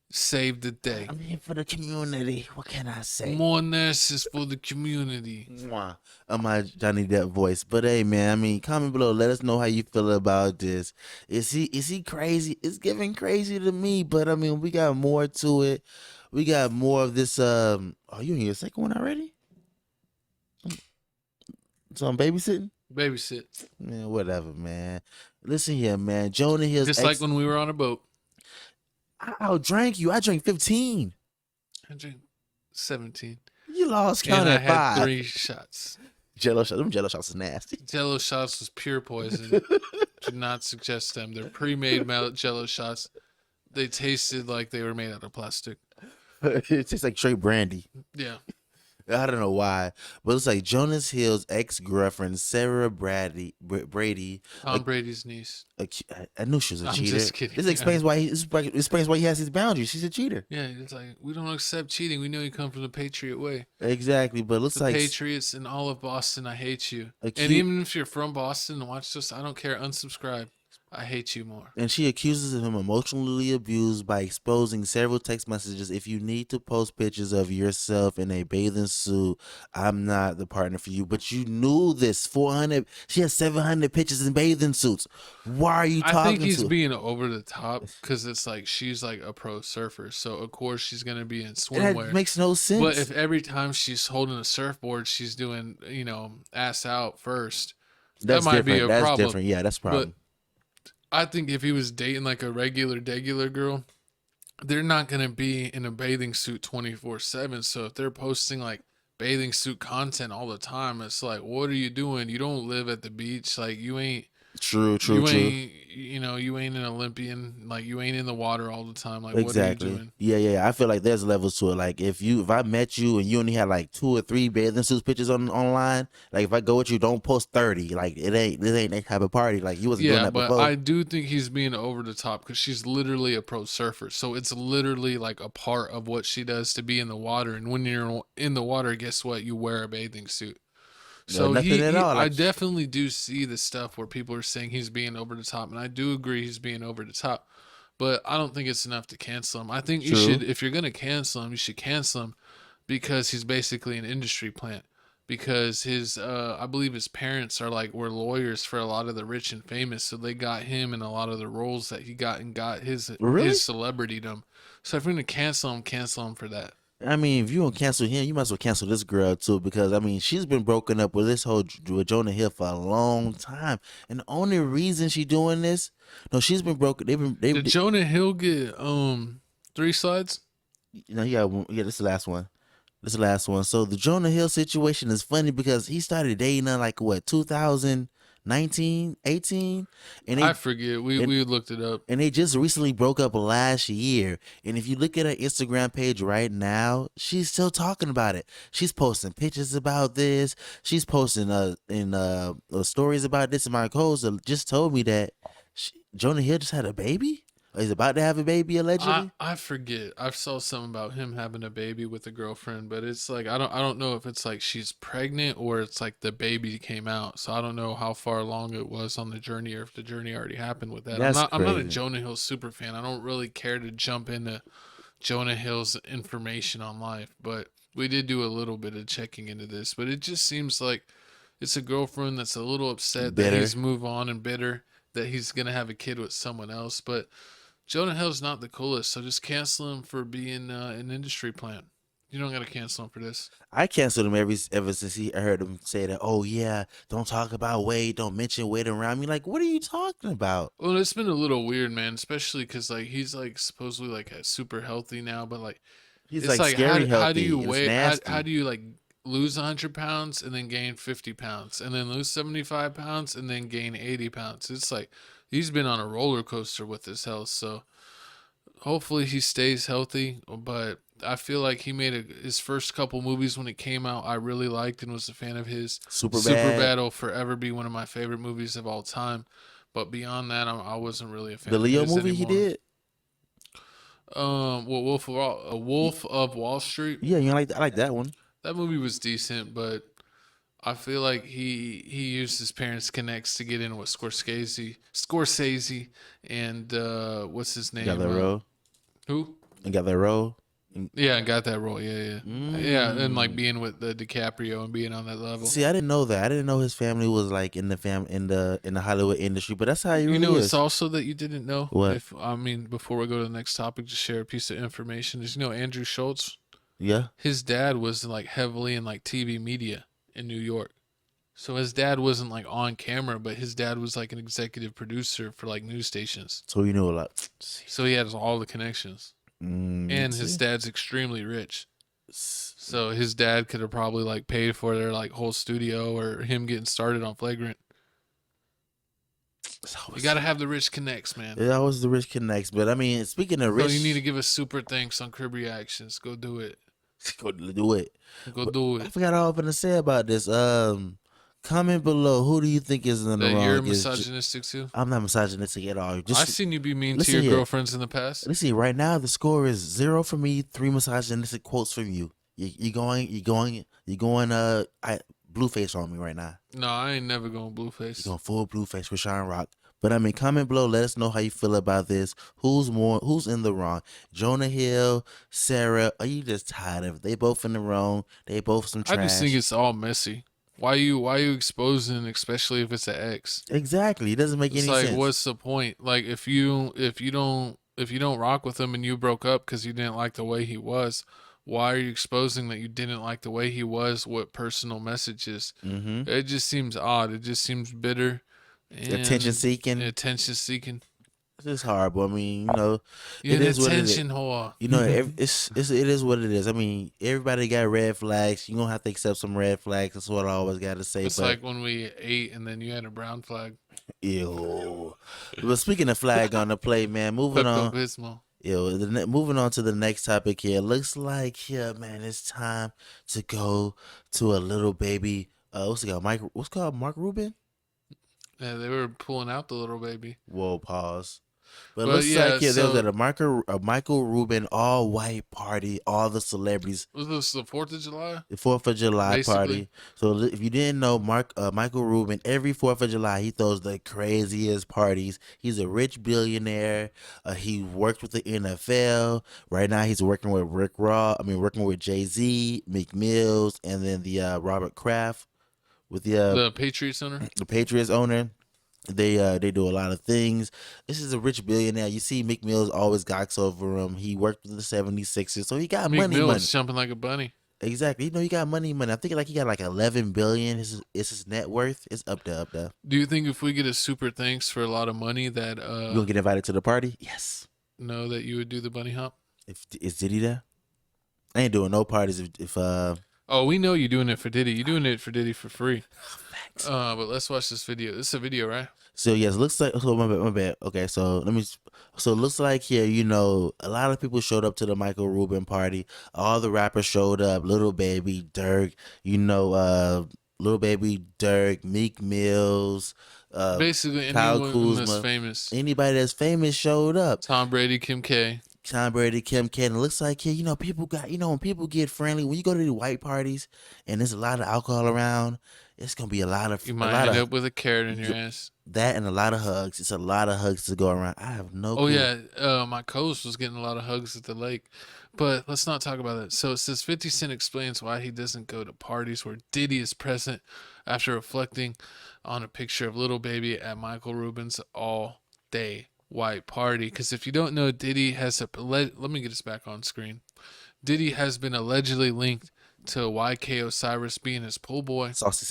saved the day. I'm here for the community. What can I say? More nurses for the community. Mwah. My Johnny Depp voice. But hey man, I mean, comment below. Let us know how you feel about this. Is he crazy? It's giving crazy to me, but I mean, we got more to it. We got more of this. Oh, you in your second one already? So I'm babysitting? Babysit. Man, whatever, man. Listen here, man. Jonah Hill's Just like when we were on a boat. I outdrank you. I drank 15. I drank 17. You lost count And I at had 5. 3 shots. Jello shots. Them Jello shots is nasty. Jello shots was pure poison. Do not suggest them. They're pre-made Jello shots. They tasted like they were made out of plastic. It tastes like straight brandy. Yeah. I don't know why, but it's like Jonah Hill's ex-girlfriend Sarah Brady. Tom Brady's niece. I knew she was a I'm cheater. just kidding. This explains why he has his boundaries. She's a cheater. Yeah, it's like we don't accept cheating. We know you come from the Patriot way. Exactly, but it looks The like Patriots and all of Boston, I hate you. A And cute- even if you're from Boston and watch this, I don't care. Unsubscribe. I hate you more. and she accuses him emotionally abused by exposing several text messages. If you need to post pictures of yourself in a bathing suit, I'm not the partner for you. But you knew this. 400. She has 700 pictures in bathing suits. Why are you talking I think he's to? being over the top because it's like she's like a pro surfer, so of course she's gonna be in That swimwear. makes no sense. But if every time she's holding a surfboard, she's doing ass out first, that's that might be different. a That's problem. different. Yeah, that's a problem. I think if he was dating like a regular girl, they're not gonna be in a bathing suit 24/7. So if they're posting like bathing suit content all the time, it's like, what are you doing? You don't live at the beach. Like you ain't. True. Ain't, you ain't an Olympian. Like you ain't in the water all the time. Like Exactly. what are you doing? Yeah. I feel like there's levels to it. Like if I met you and you only had like 2 or 3 bathing suits pictures online, like if I go with you, don't post 30. Like this ain't that type of party. Like you wasn't doing Yeah, that but before. I do think he's being over the top because she's literally a pro surfer. So it's literally like a part of what she does to be in the water. And when you're in the water, guess what? You wear a bathing suit. So nothing at all. I Like, definitely do see the stuff where people are saying he's being over the top, and I do agree he's being over the top. But I don't think it's enough to cancel him. I think you True. should, if you're gonna cancel him, you should cancel him because he's basically an industry plant. Because his, I believe his parents were lawyers for a lot of the rich and famous, so they got him in a lot of the roles that he got and got his Really? celebritydom. So if you're gonna cancel him for that. I mean, if you don't cancel him, you might as well cancel this girl too, because I mean, she's been broken up with with Jonah Hill for a long time, and the only reason she doing this, no, she's been broken. Did Jonah Hill get 3 slides? Yeah, this is the last one. This is the last one. So the Jonah Hill situation is funny because he started dating her like what 2019, 18, and I forget. We looked it up. and they just recently broke up last year. And if you look at her Instagram page right now, she's still talking about it. She's posting pictures about this. She's posting stories about this. And my co-host just told me that Jonah Hill just had a baby. Or he's about to have a baby allegedly. I forget. I saw something about him having a baby with a girlfriend, but it's like I don't know if it's like she's pregnant or it's like the baby came out. So I don't know how far along it was on the journey or if the journey already happened with that. That's I'm not a crazy. Jonah Hill super fan. I don't really care to jump into Jonah Hill's information on life, but we did do a little bit of checking into this. But it just seems like it's a girlfriend that's a little upset Bitter. that he's moved on and bitter that he's gonna have a kid with someone else, but Jonah Hill's not the coolest, so just cancel him for being an industry plant. You don't got to cancel him for this. I canceled him ever since I heard him say that. Oh yeah, don't talk about Wade, don't mention Wade around me. Like, what are you talking about? Well, it's been a little weird, man, especially because like he's like supposedly like super healthy now, but like He's it's like scary healthy. how do you It's weigh? nasty. How do you like lose 100 pounds and then gain 50 pounds and then lose 75 pounds and then gain 80 pounds? It's like he's been on a roller coaster with his health, so. Hopefully he stays healthy, but I feel like he made his first couple movies when it came out I really liked and was a fan of his. Superbad will forever be one of my favorite movies of all time. But beyond that, I wasn't really a fan The of Leo his movie anymore. he did. Well, Wolf of Wall Street. Yeah, I like that one. That movie was decent, but I feel like he used his parents' connects to get in with Scorsese, and what's his name? Got that role. Who? And got that role. Yeah, I got that role. Yeah. And like being with the DiCaprio and being on that level. See, I didn't know that. I didn't know his family was like in the Hollywood industry. But that's how he really You know, is. it's also that you didn't know. What? Before we go to the next topic, just share a piece of information. Is Andrew Schultz? Yeah. His dad was like heavily in like TV media in New York. So his dad wasn't like on camera, but his dad was like an executive producer for like news stations. So you knew a lot. So he has all the connections. And his dad's extremely rich. So his dad could have probably like paid for their like whole studio or him getting started on Flagrant. You got to have the rich connects, man. That was the rich connects. But I mean, speaking of rich, So you need to give us super thanks on Crib Reactions. Go do it. go do it. Go do I it. forgot all I was gonna say about this. Comment below. Who do you think is in the That wrong? you're misogynistic too? I'm not misogynistic at all. Just I've seen you be mean to listen your here. girlfriends in the past. Let's see. Right now, the score is 0 for me, 3 misogynistic quotes from you. You going. Blueface on me right now. No, I ain't never going Blueface. You're going full Blueface with Sean Rock. But I mean, comment below. Let us know how you feel about this. Who's in the wrong? Jonah Hill, Sarah. Are you just tired of it? They both in the wrong. They both some trash. I just think it's all messy. Why you exposing, especially if it's an ex? Exactly. It doesn't make It's any like, sense. what's the point? Like, if you don't rock with him and you broke up because you didn't like the way he was, why are you exposing that you didn't like the way he was? What personal messages? Mm-hmm. It just seems odd. It just seems bitter. And Attention seeking. Attention seeking. It's horrible. I mean, You're it an is what it is. attention whore. It is what it is. I mean, everybody got red flags. You're gonna have to accept some red flags. That's what I always got to say. It's but like when we ate and then you had a brown flag. ew. But speaking of flag on the plate, man, moving on. Pepto-Bismol. Moving on to the next topic here. Looks like man, it's time to go to a little baby. What's it called? What's it called? Mark Rubin? Yeah, they were pulling out the little baby. Whoa, pause. But it But looks yeah, like there so- was a Michael Rubin all white party, all the celebrities. Was this the 4th of July? The 4th of July Basically. party. So if you didn't know, Michael Rubin, every 4th of July, he throws the craziest parties. He's a rich billionaire. He worked with the NFL. Right now, he's working with working with Jay-Z, Meek Mills, and then the Robert Kraft with The Patriots owner? the Patriots owner. They do a lot of things. This is a rich billionaire. You see, Meek Mills always gawks over him. He worked with the 76ers, so he got Meek money. Mill's jumping like a bunny. Exactly. He got money. I think he got like 11 billion. It's his net worth. It's up there. Do you think if we get a super thanks for a lot of money that You gonna get invited to the party? Yes. know that you would do the bunny hop? Is Diddy there? I ain't doing no parties if Oh, we know you're doing it for Diddy. You're doing it for Diddy for free. But let's watch this video. This is a video, right? So yes, looks like my bad. Okay, so it looks like here, a lot of people showed up to the Michael Rubin party. All the rappers showed up. Lil Baby, Durk, Meek Mills, Basically, Kyle anyone that's Kuzma. famous. Anybody that's famous showed up. Tom Brady, Kim K. Tom Brady, Kim K. And it looks like here, people got, when people get friendly, when you go to the white parties and there's a lot of alcohol around, it's gonna be a lot of You might end up with a carrot in your ass. that and a lot of hugs. It's a lot of hugs to go around. I have no Oh clue. yeah, my coach was getting a lot of hugs at the lake, but let's not talk about that. So it says 50 Cent explains why he doesn't go to parties where Diddy is present after reflecting on a picture of Lil Baby at Michael Rubin's all-day white party. Because if you don't know, Diddy has let me get this back on screen. Diddy has been allegedly linked to YK Osiris being his pool boy, Saucy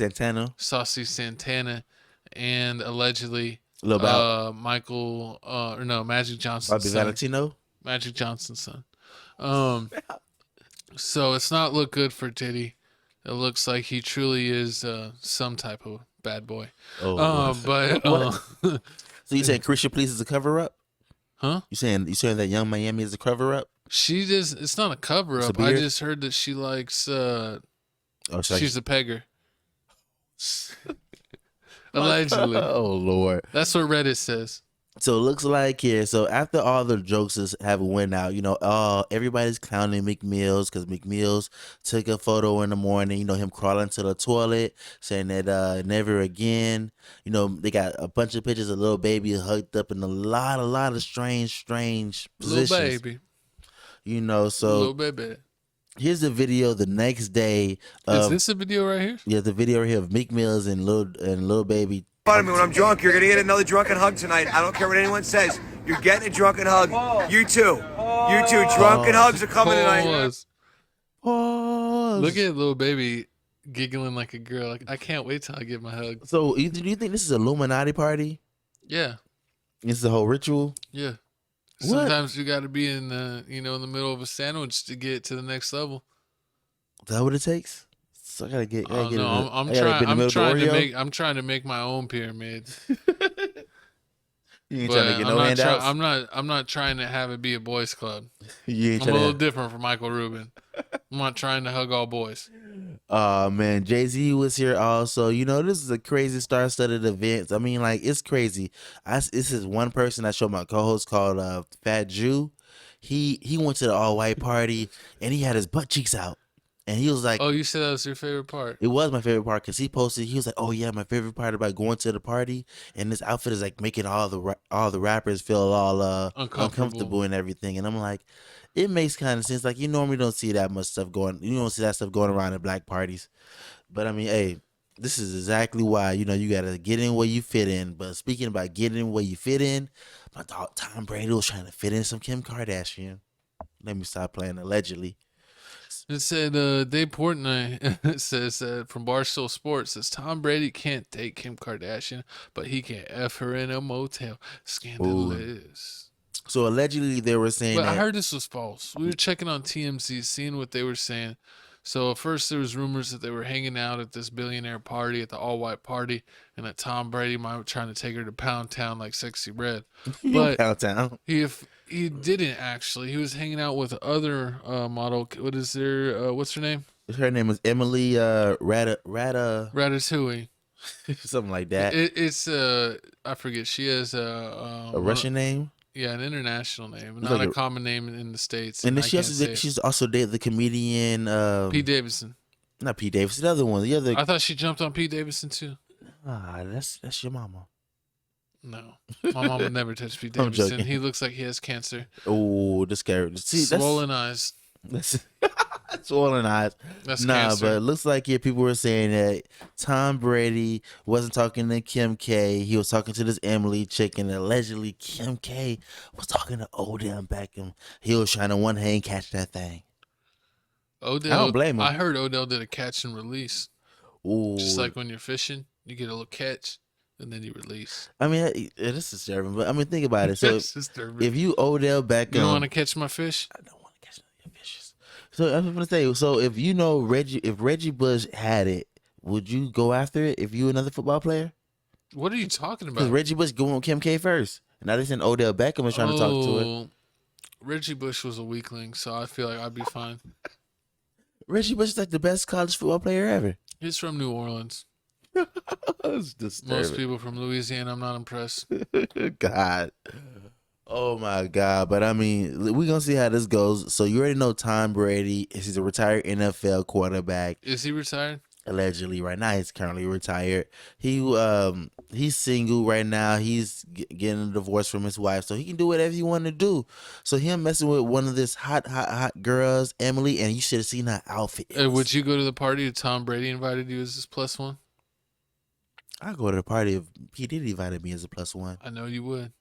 Santana, and allegedly Lil Bow. Magic Johnson's Bobby son. Valentino. Magic Johnson's son. So it's not look good for Diddy. It looks like he truly is some type of bad boy. So you saying Christian Police is a cover up? Huh? You saying that Young Miami is a cover up? It's not a cover It's a up. I beard? just heard that she likes Oh, she's a pegger. Allegedly. Oh Lord. That's what Reddit says. So it looks like here. So after all the jokes have went out, everybody's clowning McMills because McMills took a photo in the morning. Him crawling to the toilet, saying that never again. They got a bunch of pictures of little baby hugged up in a lot of strange Little positions. baby. So Little baby. here's the video the next day. Is this a video right here? Yeah, the video right here of Meek Mills and little baby. Fun of me when I'm drunk. You're gonna get another drunken hug tonight. I don't care what anyone says. You're getting a drunken hug. You too. Drunken hugs are coming tonight. Pause. Look at little baby giggling like a girl. Like, I can't wait till I get my hug. So do you think this is an Illuminati party? Yeah. This is a whole ritual? Yeah. What? Sometimes you got to be in the in the middle of a sandwich to get to the next level. Is that what it takes? So I gotta get. Oh no, I'm trying to make my own pyramid. You ain't But trying to get no handouts. I'm not trying to have it be a boys club. You ain't I'm a trying little to. different from Michael Rubin. I'm not trying to hug all boys. Oh man, Jay-Z was here also. This is a crazy star-studded event. I mean, like, it's crazy. This is one person I showed my co-host called Fat Jew. He went to the all-white party and he had his butt cheeks out. And he was like, Oh, you said that was your favorite part. it was my favorite part because he was like, oh yeah, my favorite part about going to the party, and this outfit is like making all the rappers feel all uncomfortable and everything. And I'm like, it makes kind of sense. Like, you normally don't see that much stuff going. You don't see that stuff going around at black parties. But I mean, hey, this is exactly why you gotta get in where you fit in. But speaking about getting in where you fit in, my dog Tom Brady was trying to fit in some Kim Kardashian. Let me stop playing allegedly. It said Dave Portnoy says from Barstool Sports says Tom Brady can't date Kim Kardashian, but he can F her in a motel. Scandalous. So allegedly they were saying But I that. heard this was false. We were checking on TMZ, seeing what they were saying. So at first there was rumors that they were hanging out at this billionaire party, at the all-white party, and that Tom Brady might be trying to take her to Pound Town like Sexy Red. But Downtown. he didn't actually. He was hanging out with other model. What's her name? Her name was Emily Ratatouille. something like that. It's I forget. She has A Russian name. Yeah, an international name, It's not like a common name in the States. And then I can't say it. she's also dated the comedian Pete Davidson. not Pete Davidson, the other one. The other I thought she jumped on Pete Davidson too. that's your mama. No, my mom would never touch Pete I'm Davidson. joking. He looks like he has cancer. Oh, this character. See, Swollen eyes. that's swollen eyes. That's Nah, cancer. but it looks like people were saying that Tom Brady wasn't talking to Kim K. He was talking to this Emily chick, and allegedly Kim K was talking to Odell Beckham. He was trying to one hand catch that thing. Odell. I don't blame him. I heard Odell did a catch and release. Ooh. Just like when you're fishing, you get a little catch and then you release. I mean, it is disturbing, but I mean, think about it. So It's disturbing. if you Odell Beckham, You don't want to catch my fish? I don't want to catch none of your fishes. So I was gonna say, so if if Reggie Bush had it, would you go after it if you another football player? What are you talking Because about? Reggie Bush going with Kim K first, and now they saying Odell Beckham was trying to talk to it. Reggie Bush was a weakling, so I feel like I'd be fine. Reggie Bush is like the best college football player ever. He's from New Orleans. That's disturbing. Most people from Louisiana, I'm not impressed. God. Oh my God. But I mean, we're gonna see how this goes. So you already know Tom Brady is a retired NFL quarterback. Is he retired? Allegedly, right now he's currently retired. He's single right now. He's getting a divorce from his wife, so he can do whatever he want to do. So him messing with one of this hot girls, Emily, and you should have seen her outfit. Would you go to the party if Tom Brady invited you as his plus one? I go to the party if he did invite me as a plus one. I know you would.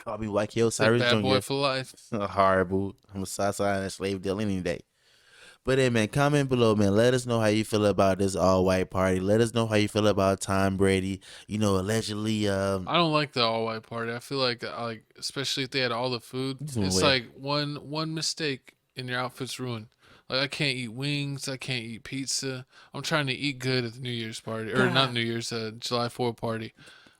Call me White Hill It's a Cyrus bad boy Jr. for life. Horrible. I'm a side and a slave deal any day. But hey, man, comment below, man. Let us know how you feel about this all-white party. Let us know how you feel about Tom Brady. Allegedly. I don't like the all white party. I feel like especially if they had all the food, it's like one mistake and your outfit's ruined. Like, I can't eat wings. I can't eat pizza. I'm trying to eat good at the New Year's party, or not New Year's, July 4th party.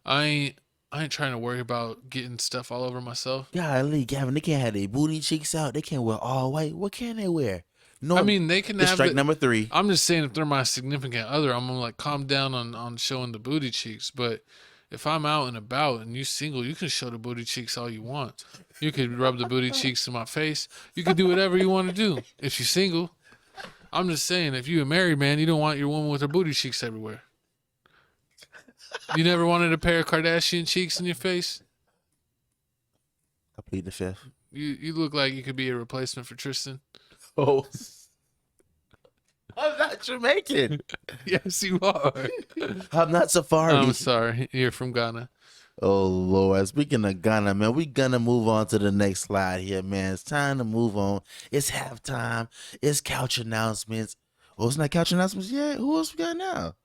I ain't trying to worry about getting stuff all over myself. Golly, Gavin, they can't have their booty cheeks out. They can't wear all white. What can they wear? No, I mean, they can it's have strike number 3. I'm just saying, if they're my significant other, I'm gonna calm down on showing the booty cheeks. But if I'm out and about and you single, you can show the booty cheeks all you want. You could rub the booty cheeks in my face. You could do whatever you want to do if you're single. I'm just saying, if you're a married man, you don't want your woman with her booty cheeks everywhere. You never wanted a pair of Kardashian cheeks in your face? I plead the fifth. You look like you could be a replacement for Tristan. Oh. I'm not Jamaican. Yes, you are. I'm not Safari. I'm sorry. You're from Ghana. Oh, Lord. Speaking of Ghana, man, we gonna move on to the next slide here, man. It's time to move on. It's halftime. It's couch announcements. Oh, it's not couch announcements yet? Who else we got now?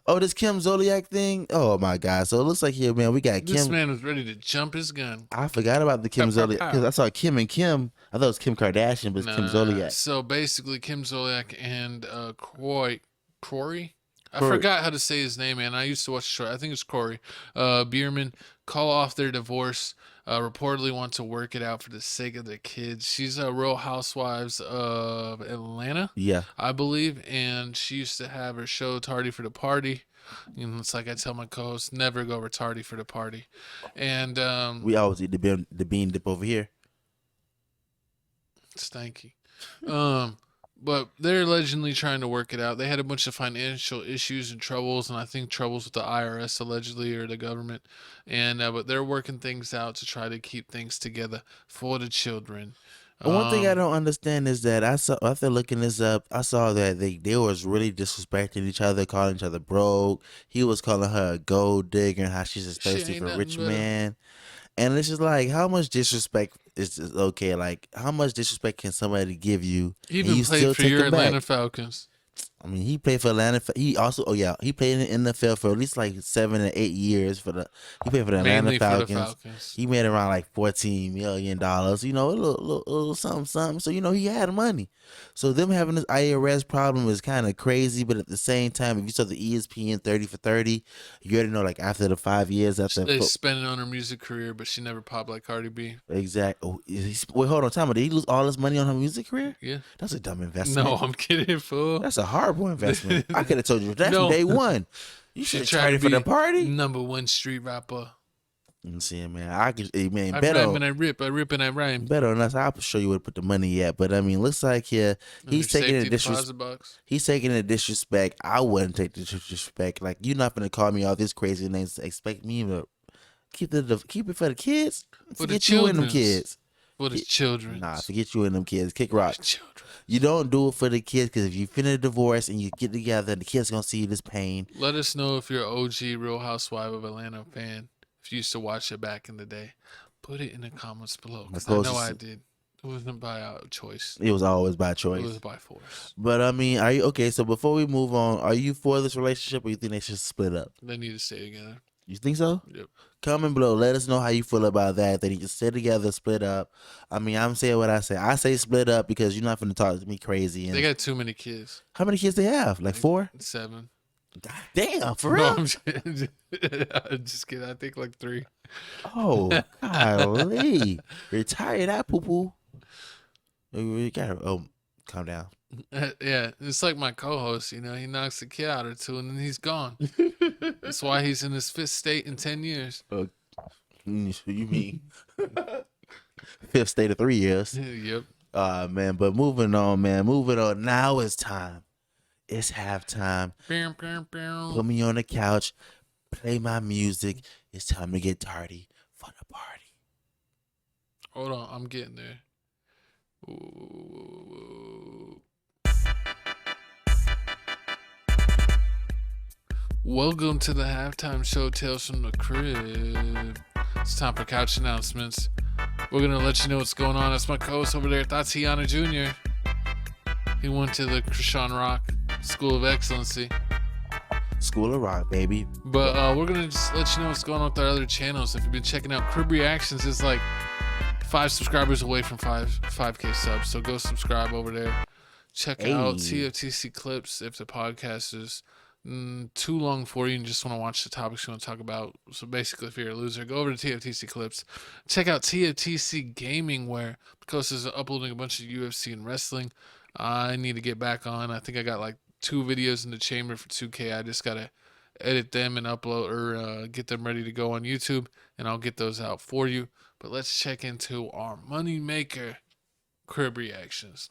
Oh, this Kim Zolciak thing. Oh, my God. So it looks like here, man, we got Kim. This man was ready to jump his gun. I forgot about the Kim Zolciak because I saw Kim and Kim. I thought it was Kim Kardashian, but it's Kim Zolciak. So basically, Kim Zolciak and Corey. I forgot how to say his name, man. I used to watch the show. I think it's Corey Bierman. Call off their divorce. Reportedly want to work it out for the sake of their kids. She's a Real Housewives of Atlanta, Yeah. I believe, and she used to have her show Tardy for the Party. You know, it's like I tell my co-hosts, never go tardy for the party. And We always eat the bean dip over here. stanky. But they're allegedly trying to work it out. They had a bunch of financial issues and troubles, and I think troubles with the IRS allegedly, or the government. And but they're working things out to try to keep things together for the children. One thing I don't understand is that after looking this up, I saw that they was really disrespecting each other, calling each other broke. He was calling her a gold digger and how she's just thirsty ain't for a nothing rich but a- man. And it's just like, how much disrespect is okay? Like, how much disrespect can somebody give you? He and even you played still for take your it back? Atlanta Falcons. I mean, he played for Atlanta. He also, he played in the NFL for at least like 7 or 8 years he played for the Atlanta Mainly Falcons. for the Falcons. He made around like $14 million, you know, a little something. So, you know, he had money. So them having this IRS problem is kind of crazy, but at the same time, if you saw the ESPN 30 for 30, you already know, like, after the 5 years after They spent it on her music career, but she never popped like Cardi B. Exactly. Oh, wait, hold on, time. Did he lose all his money on her music career? Yeah. That's a dumb investment. No, I'm kidding, fool. That's a horrible investment. I could have told you that from day one. You should have tried tried to it for be the party. #1 street rapper. I'm saying, man, I I better. rhyme and I rip and I rhyme. Better than us. I'll show you where to put the money at. But I mean, looks like here he's taking the disrespect. He's taking the disrespect. I wouldn't take the disrespect. Like, you're not gonna call me all this crazy names to expect me to keep it for the kids. Forget you and them kids. For the children. Nah, forget you and them kids. Kick rock. Children. You don't do it for the kids, because if you finish divorce and you get together, the kids gonna see this pain. Let us know if you're an OG Real Housewife of Atlanta fan. If you used to watch it back in the day, put it in the comments below. Because I know I did. It wasn't by choice. It was always by choice. It was by force. But I mean, are you okay? So before we move on, are you for this relationship, or you think they should split up? They need to stay together. You think so? Yep. Comment below. Let us know how you feel about that. They need to stay together, split up. I mean, I'm saying what I say. I say split up because you're not going to talk to me crazy. And They got too many kids. how many kids they have? Like 4? 7. God damn, for No, real? I'm just kidding. I think like 3. Oh, golly. Retire that poo-poo. We gotta, calm down. Yeah, it's like my co-host. You know, he knocks a kid out or 2 and then he's gone. That's why he's in his 5th state in 10 years. You mean 5th state of 3 years? Yep. Man, but moving on, man. Moving on. Now it's time. It's halftime. Put me on the couch. Play my music. It's time to get tardy for the party. Hold on, I'm getting there. Ooh. Welcome to the halftime show, Tales from the Crib. It's time for couch announcements. We're going to let you know what's going on. That's my co-host over there, Tatiana Jr. He went to the Krishan Rock School of Excellency. School of Rock, baby. But we're going to just let you know what's going on with our other channels. If you've been checking out Crib Reactions, it's like 5 subscribers away from 5K subs. So go subscribe over there. Check out TFTC clips if the podcast is too long for you and just want to watch the topics you want to talk about. So basically, if you're a loser, go over to TFTC clips. Check out TFTC Gaming, where because is uploading a bunch of UFC and wrestling. I need to get back on. I think I got like 2 videos in the chamber for 2K. I just gotta edit them and upload or get them ready to go on YouTube, and I'll get those out for you. But let's check into our money maker crib reactions.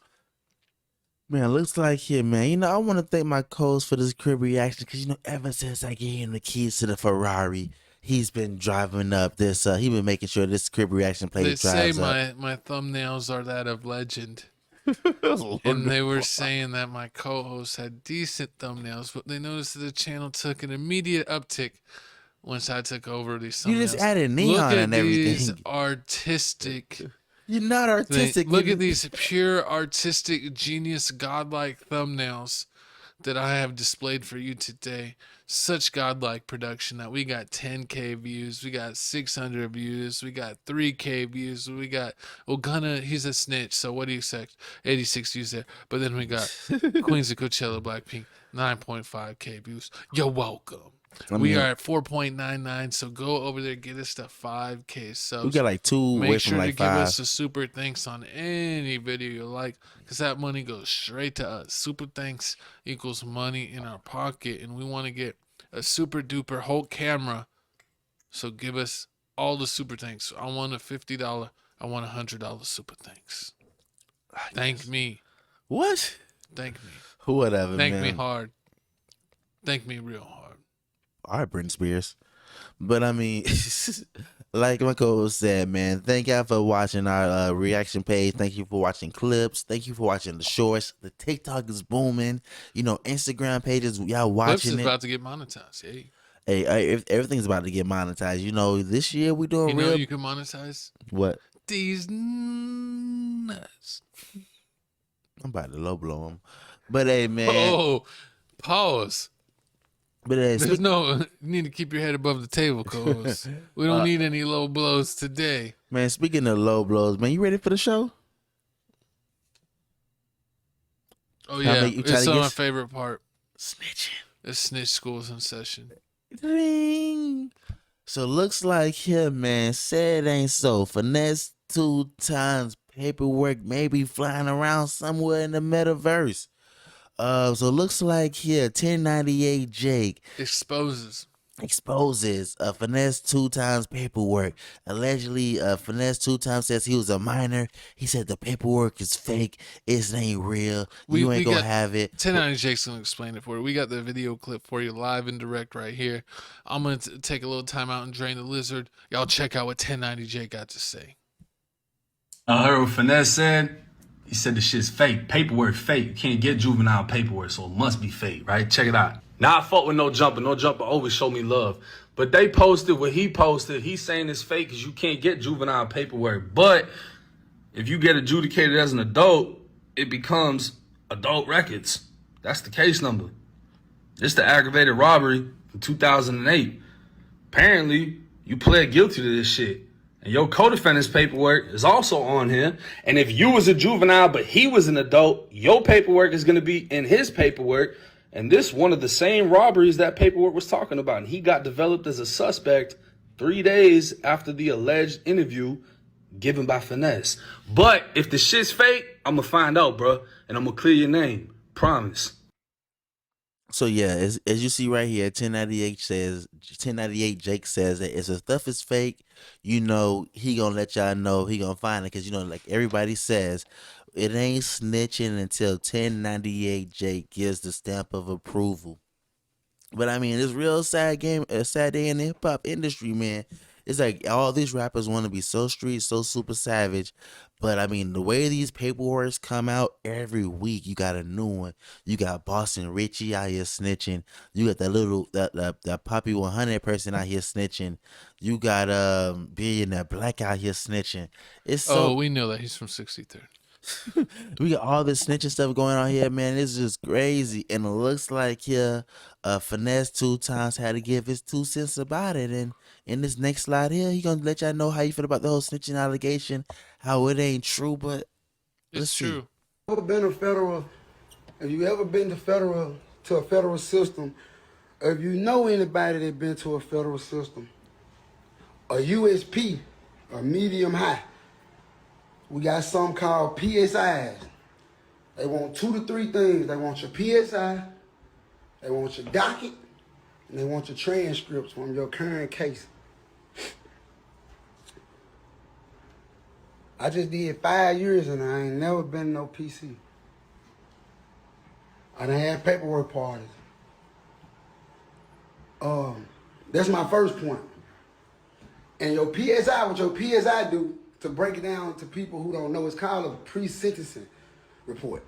Man, looks like here, man. You know, I want to thank my co-host for this crib reaction because, you know, ever since I gave him the keys to the Ferrari, he's been driving up this. He been making sure this crib reaction They place say drives up. my thumbnails are that of legend. And they were saying that my co-host had decent thumbnails, but they noticed that the channel took an immediate uptick once I took over these thumbnails. You just added Look neon at and these everything. artistic. You're not artistic. Look at these pure artistic genius godlike thumbnails that I have displayed for you today. Such godlike production that we got 10K views, we got 600 views, we got 3K views, we got Gunna, he's a snitch, so what do you expect? 86 views there. But then we got Queens of Coachella, Blackpink, 9.5K views. You're welcome. We are at 4.99, so go over there, get us to 5K subs. We got like 2 away Make from sure like to give 5. us a super thanks on any video you like, because that money goes straight to us. Super thanks equals money in our pocket, and we want to get a super duper whole camera. So give us all the super thanks. I want a $50, I want a $100 super thanks. Thank me. What? Thank me. Whatever, Thank man. me hard. Thank me real hard. All right, Britney Spears. But I mean, like my co-host said, man, thank y'all for watching our reaction page. Thank you for watching clips. Thank you for watching the shorts. The TikTok is booming. You know, Instagram pages, y'all Clips watching is it. about to get monetized. Hey. Hey, everything's about to get monetized. You know, this year we doing You know real. you can monetize? What? These nuts. I'm about to low blow them. But hey, man. Oh, pause. But hey, There's no, you need to keep your head above the table, cuz. We don't need any low blows today. man, speaking of low blows, man, you ready for the show? Oh, Try yeah. to- you try It's to my guess- favorite part. Snitching. It's snitch schools in session. Ding. So looks like him, man. Said ain't so. Finesse 2 times. Paperwork maybe flying around somewhere in the metaverse. So looks like here 1098 Jake Exposes. exposes Finesse 2 times paperwork. Allegedly, Finesse 2 times says he was a minor. He said the paperwork is fake. It ain't real. You ain't gonna have it. 1090 Jake's gonna explain it for you. We got the video clip for you live and direct right here. I'm gonna take a little time out and drain the lizard. Y'all check out what 1090 Jake got to say. I heard what Finesse said. He said the shit's fake. Paperwork fake. You can't get juvenile paperwork, so it must be fake, right? Check it out. Now I fought with No Jumper. No Jumper always show me love. But they posted what he posted. He's saying it's fake because you can't get juvenile paperwork. But if you get adjudicated as an adult, it becomes adult records. That's the case number. It's the aggravated robbery in 2008. Apparently, you pled guilty to this shit. And your co-defendant's paperwork is also on him. And if you was a juvenile, but he was an adult, your paperwork is going to be in his paperwork. And this one of the same robberies that paperwork was talking about. And he got developed as a suspect 3 days after the alleged interview given by Finesse. But if the shit's fake, I'm going to find out, bro. And I'm going to clear your name. Promise. So yeah, as you see right here, 1098 Jake says that if the stuff is fake, you know, he gonna let y'all know, he gonna find it, because you know, like everybody says, it ain't snitching until 1098 Jake gives the stamp of approval. But I mean, it's real sad day in the hip hop industry, man. It's like all these rappers want to be so street, so super savage. But I mean, the way these paperworks come out every week, you got a new one. You got Boston Richie out here snitching. You got that Poppy 100 person out here snitching. You got Billionaire Black out here snitching. It's so We know that he's from 63rd. we got all this snitching stuff going on here, man. It's just crazy. And it looks like here, Finesse 2 times had to give his 2 cents about it. And in this next slide here, he gonna let y'all know how you feel about the whole snitching allegation, how it ain't true, but It's true. If you ever been to a federal system, or if you know anybody that been to a federal system, a USP, a medium high, we got something called PSIs. They want 2 to 3 things. They want your PSI, they want your docket, and they want your transcripts from your current case. I just did 5 years and I ain't never been no PC. I done had paperwork parties. That's my first point. And your PSI, what your PSI do, to break it down to people who don't know, it's called a pre-sentencing report.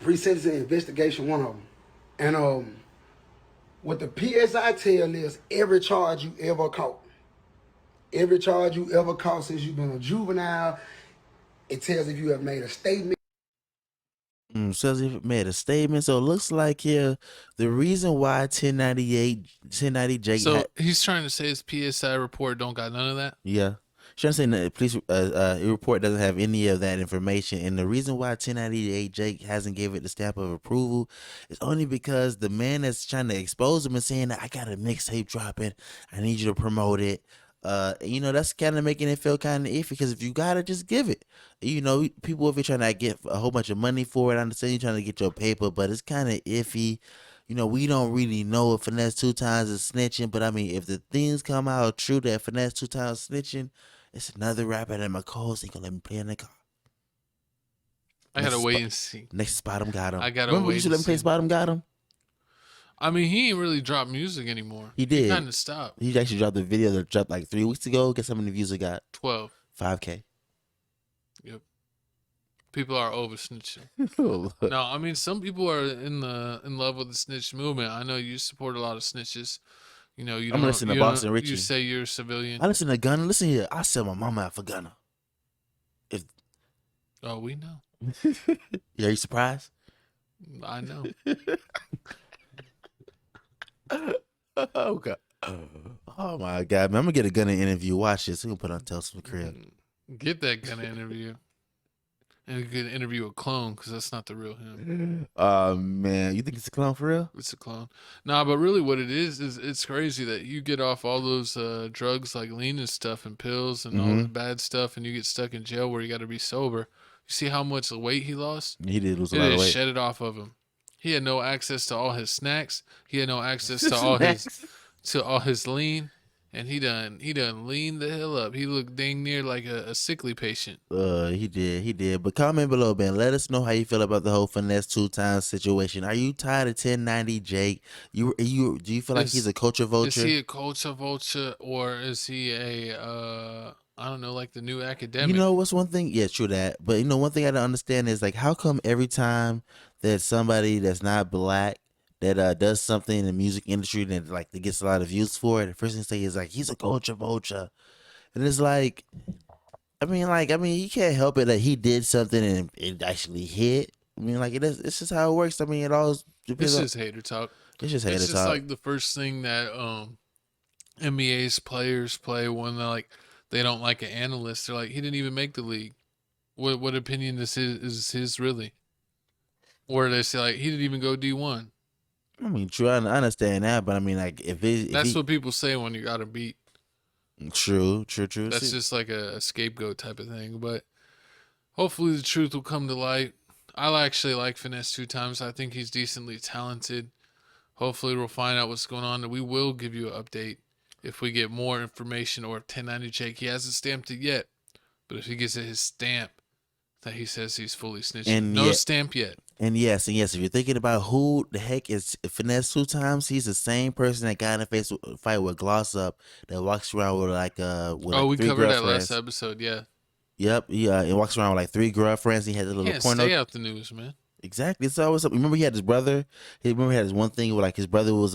Pre-sentencing investigation, one of them. And what the PSI tell is every charge you ever caught. Every charge you ever caught since you've been a juvenile, it tells if you have made a statement. Says he made a statement. So it looks like here the reason why 1090 Jake. So he's trying to say his PSI report don't got none of that. Yeah. Trying to say the police report doesn't have any of that information, and the reason why 1098 Jake hasn't gave it the stamp of approval is only because the man that's trying to expose him and saying that I got a mixtape dropping, I need you to promote it. That's kind of making it feel kind of iffy because if you got it, just give it. People, if you're trying to get a whole bunch of money for it, I understand you're trying to get your paper, but it's kind of iffy. We don't really know if Finesse 2 Times is snitching, but I mean, if the things come out true that Finesse 2 Times snitching, it's another rapper that my co-host ain't gonna let me play in the car. I gotta wait and see. Next spot him got him. I gotta Remember wait. You should let me play spot him got him. I mean, he ain't really dropped music anymore. He did. He kind of stopped. He actually dropped the video that dropped like 3 weeks ago. Guess how many views it got? 12. 5K. Yep. People are over snitching. Oh, no, I mean some people are in love with the snitch movement. I know you support a lot of snitches. You I'm listening to Boston Richie. You say you're a civilian. I listen to Gunna. Listen here. I sell my mama out for Gunna. Oh, we know. Yeah, are you surprised? I know. Oh God. Oh my God, man. I'm gonna get a Gunna interview. Watch this. We're gonna put on Tales from the Crib. Get that Gunna interview. And a good interview a clone because that's not the real him. Man, you think it's a clone for real? It's a clone. Nah, but really what it is it's crazy that you get off all those drugs like lean and stuff and pills and all the bad stuff and you get stuck in jail where you got to be sober. You see how much weight he lost? He did lose a lot of weight. Shed it off of him. He had no access to all his snacks. He had no access to all his lean. And he done leaned the hell up. He looked dang near like a sickly patient. He did. But comment below, man. Let us know how you feel about the whole Finesse 2 Times situation. Are you tired of 1090 Jake? Do you feel like he's a culture vulture? Is he a culture vulture or is he a I don't know, like the new academic? What's one thing? Yeah, true that. But one thing I don't understand is like how come every time that somebody that's not black that does something in the music industry that like that gets a lot of views for it, the first thing they say is like he's a culture vulture, and it's like, I mean, you can't help it that he did something and it actually hit. I mean, like it's just how it works. I mean, it all depends. It's just hater talk. It's just hater talk. It's just like the first thing that NBA's players play when they don't like an analyst. They're like, he didn't even make the league. What opinion is his really? Or they say like he didn't even go D1. I mean, true. I understand that, but I mean, like, that's what people say when you got to beat. True. That's just like a scapegoat type of thing. But hopefully the truth will come to light. I actually like Finesse 2 Times. I think he's decently talented. Hopefully we'll find out what's going on, and we will give you an update if we get more information or if 1090 Jake, he hasn't stamped it yet. But if he gets his stamp that he says he's fully snitching. Stamp yet. And yes, if you're thinking about who the heck is Finesse 2 Times, he's the same person that got in a fight with Gloss Up that walks around with we 3 covered that girlfriends. last episode, yeah. Yep, he walks around with like 3 girlfriends. He had a little porno. Stay out the news, man. Exactly. It's always up. Remember he had his brother. He had this one thing where like his brother was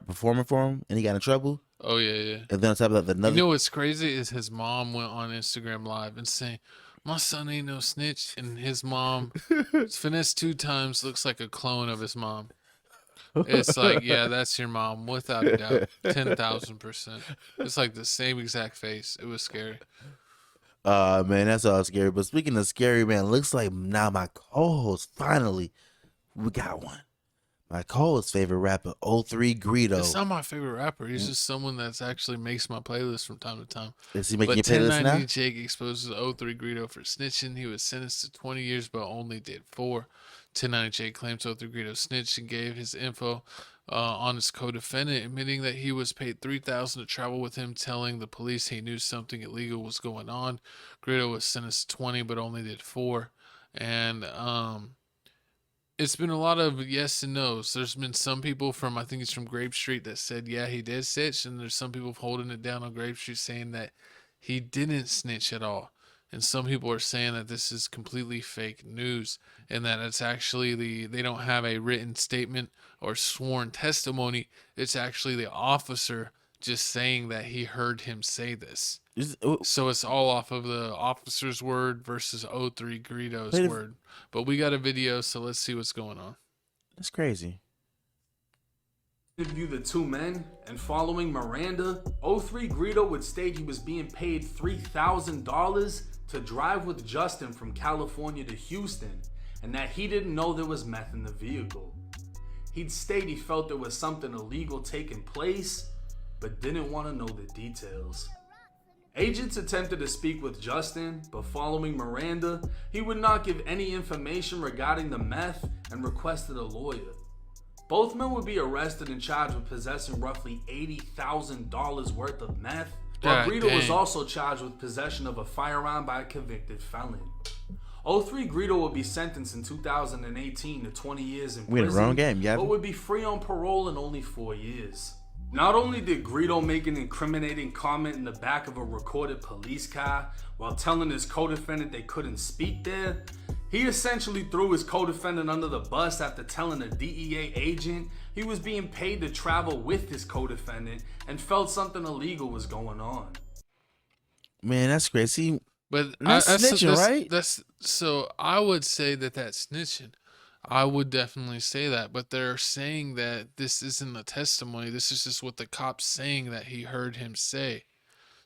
performing for him, and he got in trouble. Oh yeah. And then on top of that, another. You know what's crazy is his mom went on Instagram Live and saying, "My son ain't no snitch," and his mom, Finesse 2 Times, looks like a clone of his mom. It's like, yeah, that's your mom, without a doubt, 10,000%. It's like the same exact face. It was scary. Man, that's all scary. But speaking of scary, man, looks like now my co-host finally, we got one. My co-host's favorite rapper, 03 Greedo. It's not my favorite rapper. He's just someone that's actually makes my playlist from time to time. Is he making your playlist now? 1090 Jake exposes 03 Greedo for snitching. He was sentenced to 20 years, but only did 4. 1090 Jake claims 03 Greedo snitched and gave his info on his co-defendant, admitting that he was paid $3,000 to travel with him, telling the police he knew something illegal was going on. Greedo was sentenced to 20, but only did 4. And it's been a lot of yes and no's. There's been some people from, I think it's from Grape Street, that said, yeah, he did snitch. And there's some people holding it down on Grape Street saying that he didn't snitch at all. And some people are saying that this is completely fake news and that it's actually they don't have a written statement or sworn testimony. It's actually the officer just saying that he heard him say this. So it's all off of the officer's word versus 03 Greedo's word. But we got a video, so let's see what's going on. That's crazy. Interview the two men, and following Miranda, 03 Greedo would state he was being paid $3,000 to drive with Justin from California to Houston, and that he didn't know there was meth in the vehicle. He'd state he felt there was something illegal taking place, but didn't want to know the details. Agents attempted to speak with Justin, but following Miranda, he would not give any information regarding the meth and requested a lawyer. Both men would be arrested and charged with possessing roughly $80,000 worth of meth, while Greedo was also charged with possession of a firearm by a convicted felon. 03 Greedo would be sentenced in 2018 to 20 years in prison, wrong game, but would be free on parole in only 4 years. Not only did Greedo make an incriminating comment in the back of a recorded police car while telling his co-defendant they couldn't speak there, he essentially threw his co-defendant under the bus after telling a DEA agent he was being paid to travel with his co-defendant and felt something illegal was going on. Man, that's crazy. But that's snitching, right? So I would say that's snitching. I would definitely say that, but they're saying that this isn't a testimony. This is just what the cop's saying that he heard him say.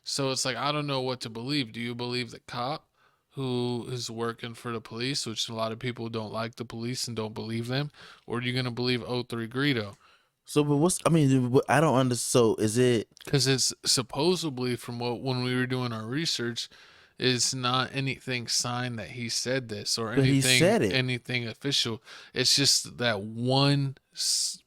So it's like, I don't know what to believe. Do you believe the cop who is working for the police, which a lot of people don't like the police and don't believe them, or are you going to believe 03 Greedo? So, but I don't understand. So is it? Because it's supposedly from when we were doing our research, it's not anything signed that he said this or anything official. It's just that one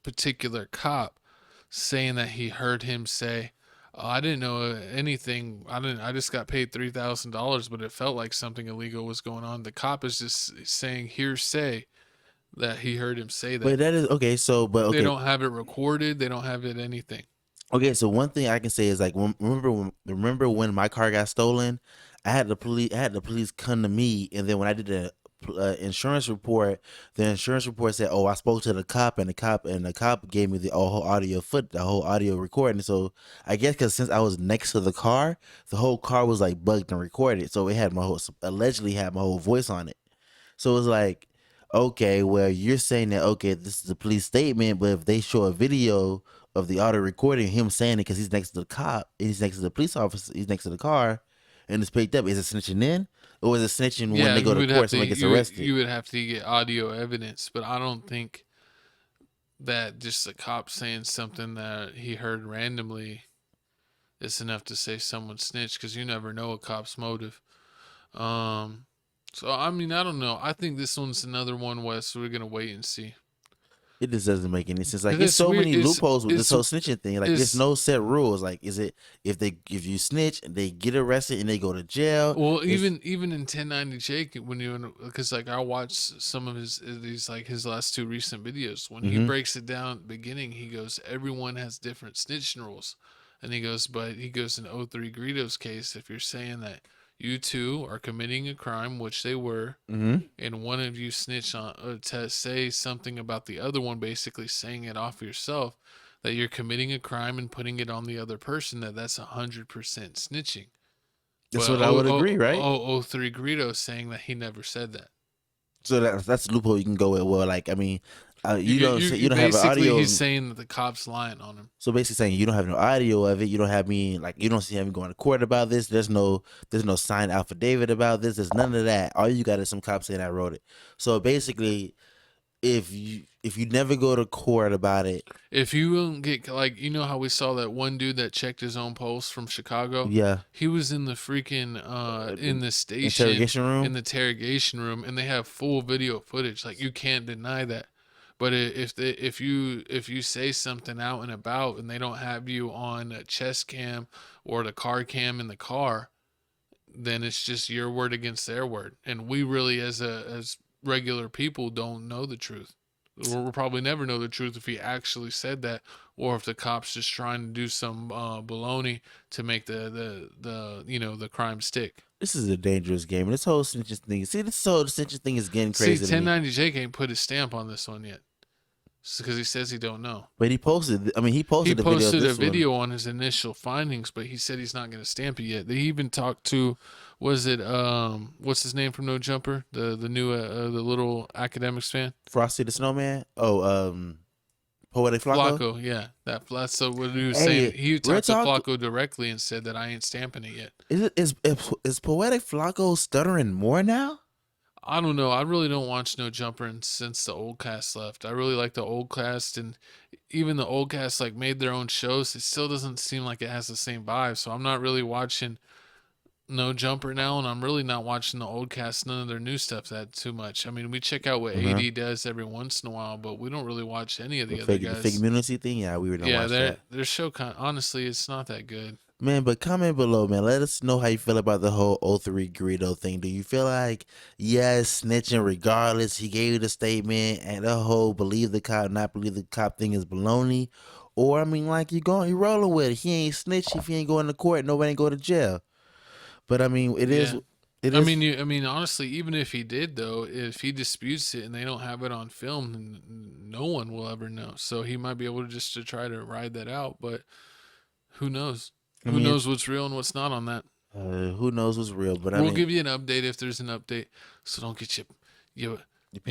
particular cop saying that he heard him say, oh, I didn't know anything. I just got paid $3,000, but it felt like something illegal was going on. The cop is just saying hearsay that he heard him say that. But that is okay. So, they don't have it recorded. They don't have it anything. Okay, so one thing I can say is like, remember when my car got stolen? I had the police come to me, and then when I did the insurance report, the insurance report said, "Oh, I spoke to the cop, and the cop gave me the whole audio recording." So I guess because since I was next to the car, the whole car was like bugged and recorded, so it had allegedly had my whole voice on it. So it was like, okay, well, you're saying that this is a police statement, but if they show a video of the audio recording, him saying it because he's next to the cop, he's next to the police officer, he's next to the car, and it's picked up. Is it snitching in, or is it snitching when they go to court someone gets arrested? You would have to get audio evidence, but I don't think that just a cop saying something that he heard randomly is enough to say someone snitched, because you never know a cop's motive. So I mean, I don't know. I think this one's another one, Wes. So we're gonna wait and see. It just doesn't make any sense. Like, there's so many loopholes with this whole snitching thing. Like, there's no set rules. Like, is it if you snitch and they get arrested and they go to jail? Well, even in 1090 Jake, because like I watched some of his last 2 recent videos. When he breaks it down at the beginning, he goes, everyone has different snitching rules, and he goes in 03 Greedo's case, if you're saying that you two are committing a crime, which they were, and one of you snitched on to say something about the other one, basically saying it off yourself, that you're committing a crime and putting it on the other person, that's 100% snitching. That's what I would agree, right? 03 Greedo saying that he never said that. So that's a loophole you can go with. Well, like, I mean, you don't have an audio. He's saying that the cop's lying on him. So basically saying you don't have no audio of it. You don't have you don't see him going to court about this. There's no signed affidavit about this. There's none of that. All you got is some cop saying I wrote it. So basically, if you never go to court about it, if you don't get, like, you know how we saw that one dude that checked his own pulse from Chicago? Yeah. He was in the freaking in the station interrogation room, and they have full video footage. Like, you can't deny that. But if you say something out and about and they don't have you on a chest cam or the car cam in the car, then it's just your word against their word. And we really, as regular people, don't know the truth. We'll probably never know the truth if he actually said that, or if the cops just trying to do some baloney to make the crime stick. This is a dangerous game. And this whole snitching thing. See, this whole snitching thing is getting See, crazy. 1090 Jake ain't put his stamp on this one yet, because he says he don't know. But he posted. I mean, he posted. He the video posted of a this video one. on his initial findings, but he said he's not going to stamp it yet. They even talked to, was it what's his name from No Jumper, the new the little academics fan, Frosty the Snowman. Oh, Poetic Flacco. Yeah, that's so what he was Hey, saying. He real talked to talk- Flacco directly and said that I ain't stamping it yet. Is Poetic Flacco stuttering more now? I don't know. I really don't watch No Jumper since the old cast left. I really like the old cast, and even the old cast like made their own shows. It still doesn't seem like it has the same vibe. So I'm not really watching No Jumper now, and I'm really not watching the old cast, none of their new stuff that too much. I mean, we check out what AD does every once in a while, but we don't really watch any of the other guys. The fake immunity thing. Yeah, we were gonna watch that. Their show honestly, it's not that good. Man, but comment below, man. Let us know how you feel about the whole 03 Greedo thing. Do you feel like, yes, snitching regardless? He gave you the statement, and the whole believe the cop, not believe the cop thing is baloney? Or, I mean, like, you rolling with it. He ain't snitch if he ain't going to court. Nobody ain't go to jail. But, I mean, it is. I mean, honestly, even if he did, though, if he disputes it and they don't have it on film, then no one will ever know. So he might be able to try to ride that out, but who knows? Who knows what's real and what's not on that? Who knows what's real? But we'll give you an update if there's an update, so don't get your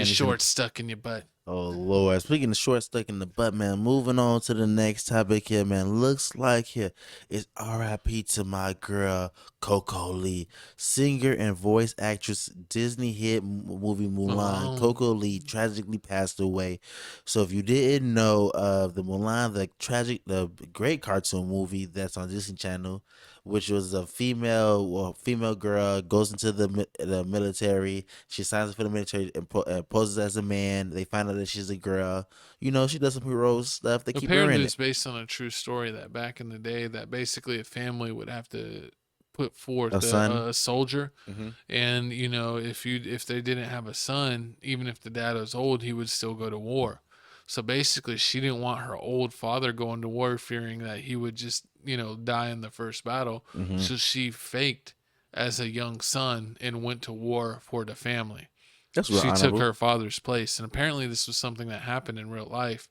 shorts stuck in your butt. Oh Lord! Speaking of short stuck in the butt, man. Moving on to the next topic here, man. Looks like here is R.I.P. to my girl Coco Lee, singer and voice actress. Disney hit movie Mulan. Coco Lee tragically passed away. So if you didn't know, the Mulan, the great cartoon movie that's on Disney Channel, which was a female girl goes into the military. She signs up for the military and poses as a man. They find out that she's a girl. You know, she does some heroic stuff. They keep her in Apparently, it. it's based on a true story that back in the day, that basically a family would have to put forth a soldier, and you know, if they didn't have a son, even if the dad was old, he would still go to war. So basically, she didn't want her old father going to war, fearing that he would just, die in the first battle. So she faked as a young son and went to war for the family. That's real She honorable. took her father's place. And apparently this was something that happened in real life.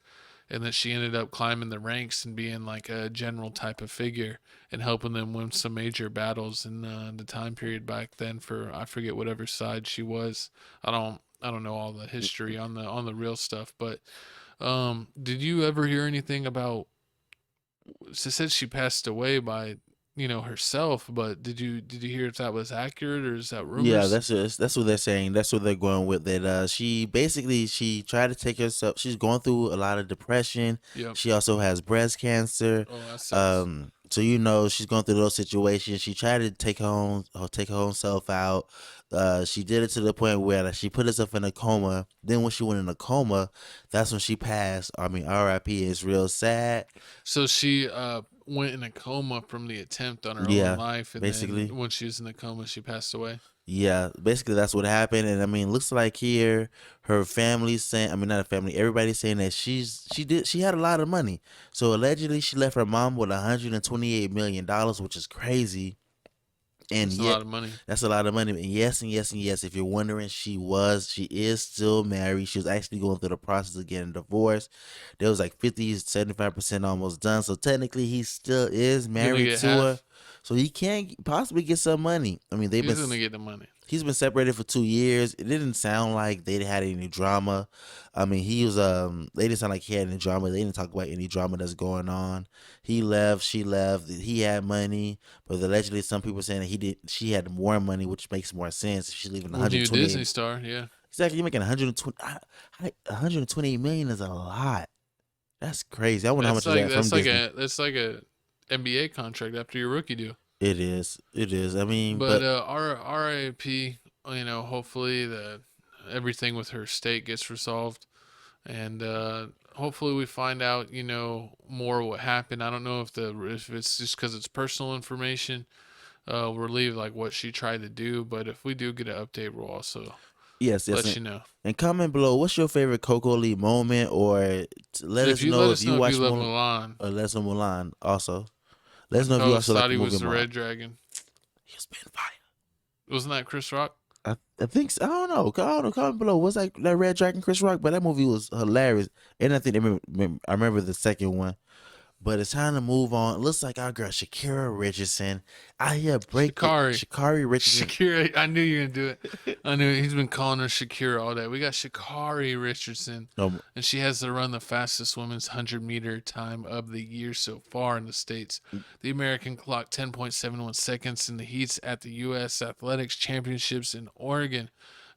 And that she ended up climbing the ranks and being like a general type of figure and helping them win some major battles in the time period back then for, I forget whatever side she was. I don't know all the history on the real stuff, but did you ever hear anything about, it said she passed away by herself, but did you hear if that was accurate or is that rumors? Yeah, that's what they're saying. That's what they're going with. That she tried to take herself. She's going through a lot of depression. Yep. She also has breast cancer. Oh, that sucks. So she's going through those situations. She tried to take her own self out. She did it to the point where she put herself in a coma. Then when she went in a coma, that's when she passed. I mean, R.I.P. is real sad. So she went in a coma from the attempt on her own life, and basically, then when she was in the coma, she passed away. Yeah, basically that's what happened. And I mean, looks like here her family's saying, I mean, not a family, everybody's saying that she had a lot of money. So allegedly she left her mom with $128 million, which is crazy. And that's a lot of money. That's a lot of money. And yes. If you're wondering, she is still married. She was actually going through the process of getting divorced. There was like 75% almost done. So technically he still is married to her. So he can possibly get some money. I mean, he's gonna get the money. He's been separated for 2 years. It didn't sound like they had any drama. I mean, he was they didn't sound like he had any drama. They didn't talk about any drama that's going on. He left, she left. He had money, but allegedly some people saying that she had more money, which makes more sense if she's leaving 120. Disney star, yeah. Exactly. You're making 128 million is a lot. That's crazy. I wonder how much is that from Disney. That's like a NBA contract after your rookie deal. It is. I mean, but RIP. Hopefully everything with her state gets resolved, and hopefully we find out, more what happened. I don't know if it's just because it's personal information, relieve like what she tried to do, but if we do get an update, we'll also Yes, let you know. And comment below, what's your favorite Coco Lee moment, or let us know if you watch love Mulan. Or let us know Mulan also. Let us know if you I also like thought the he movie was the Mulan. Red Dragon. He was been fire. Wasn't that Chris Rock? I think so. I don't know. Comment below. What's that Red Dragon Chris Rock? But that movie was hilarious. And I think I remember the second one. But it's time to move on. It looks like our girl Shakira Richardson. I hear Shakari Richardson. Shakira, I knew you were gonna do it. I knew he's been calling her Shakira all day. We got Shakari Richardson, and she has to run the fastest women's 100-meter time of the year so far in the States. The American clocked 10.71 seconds in the heats at the U.S. Athletics Championships in Oregon,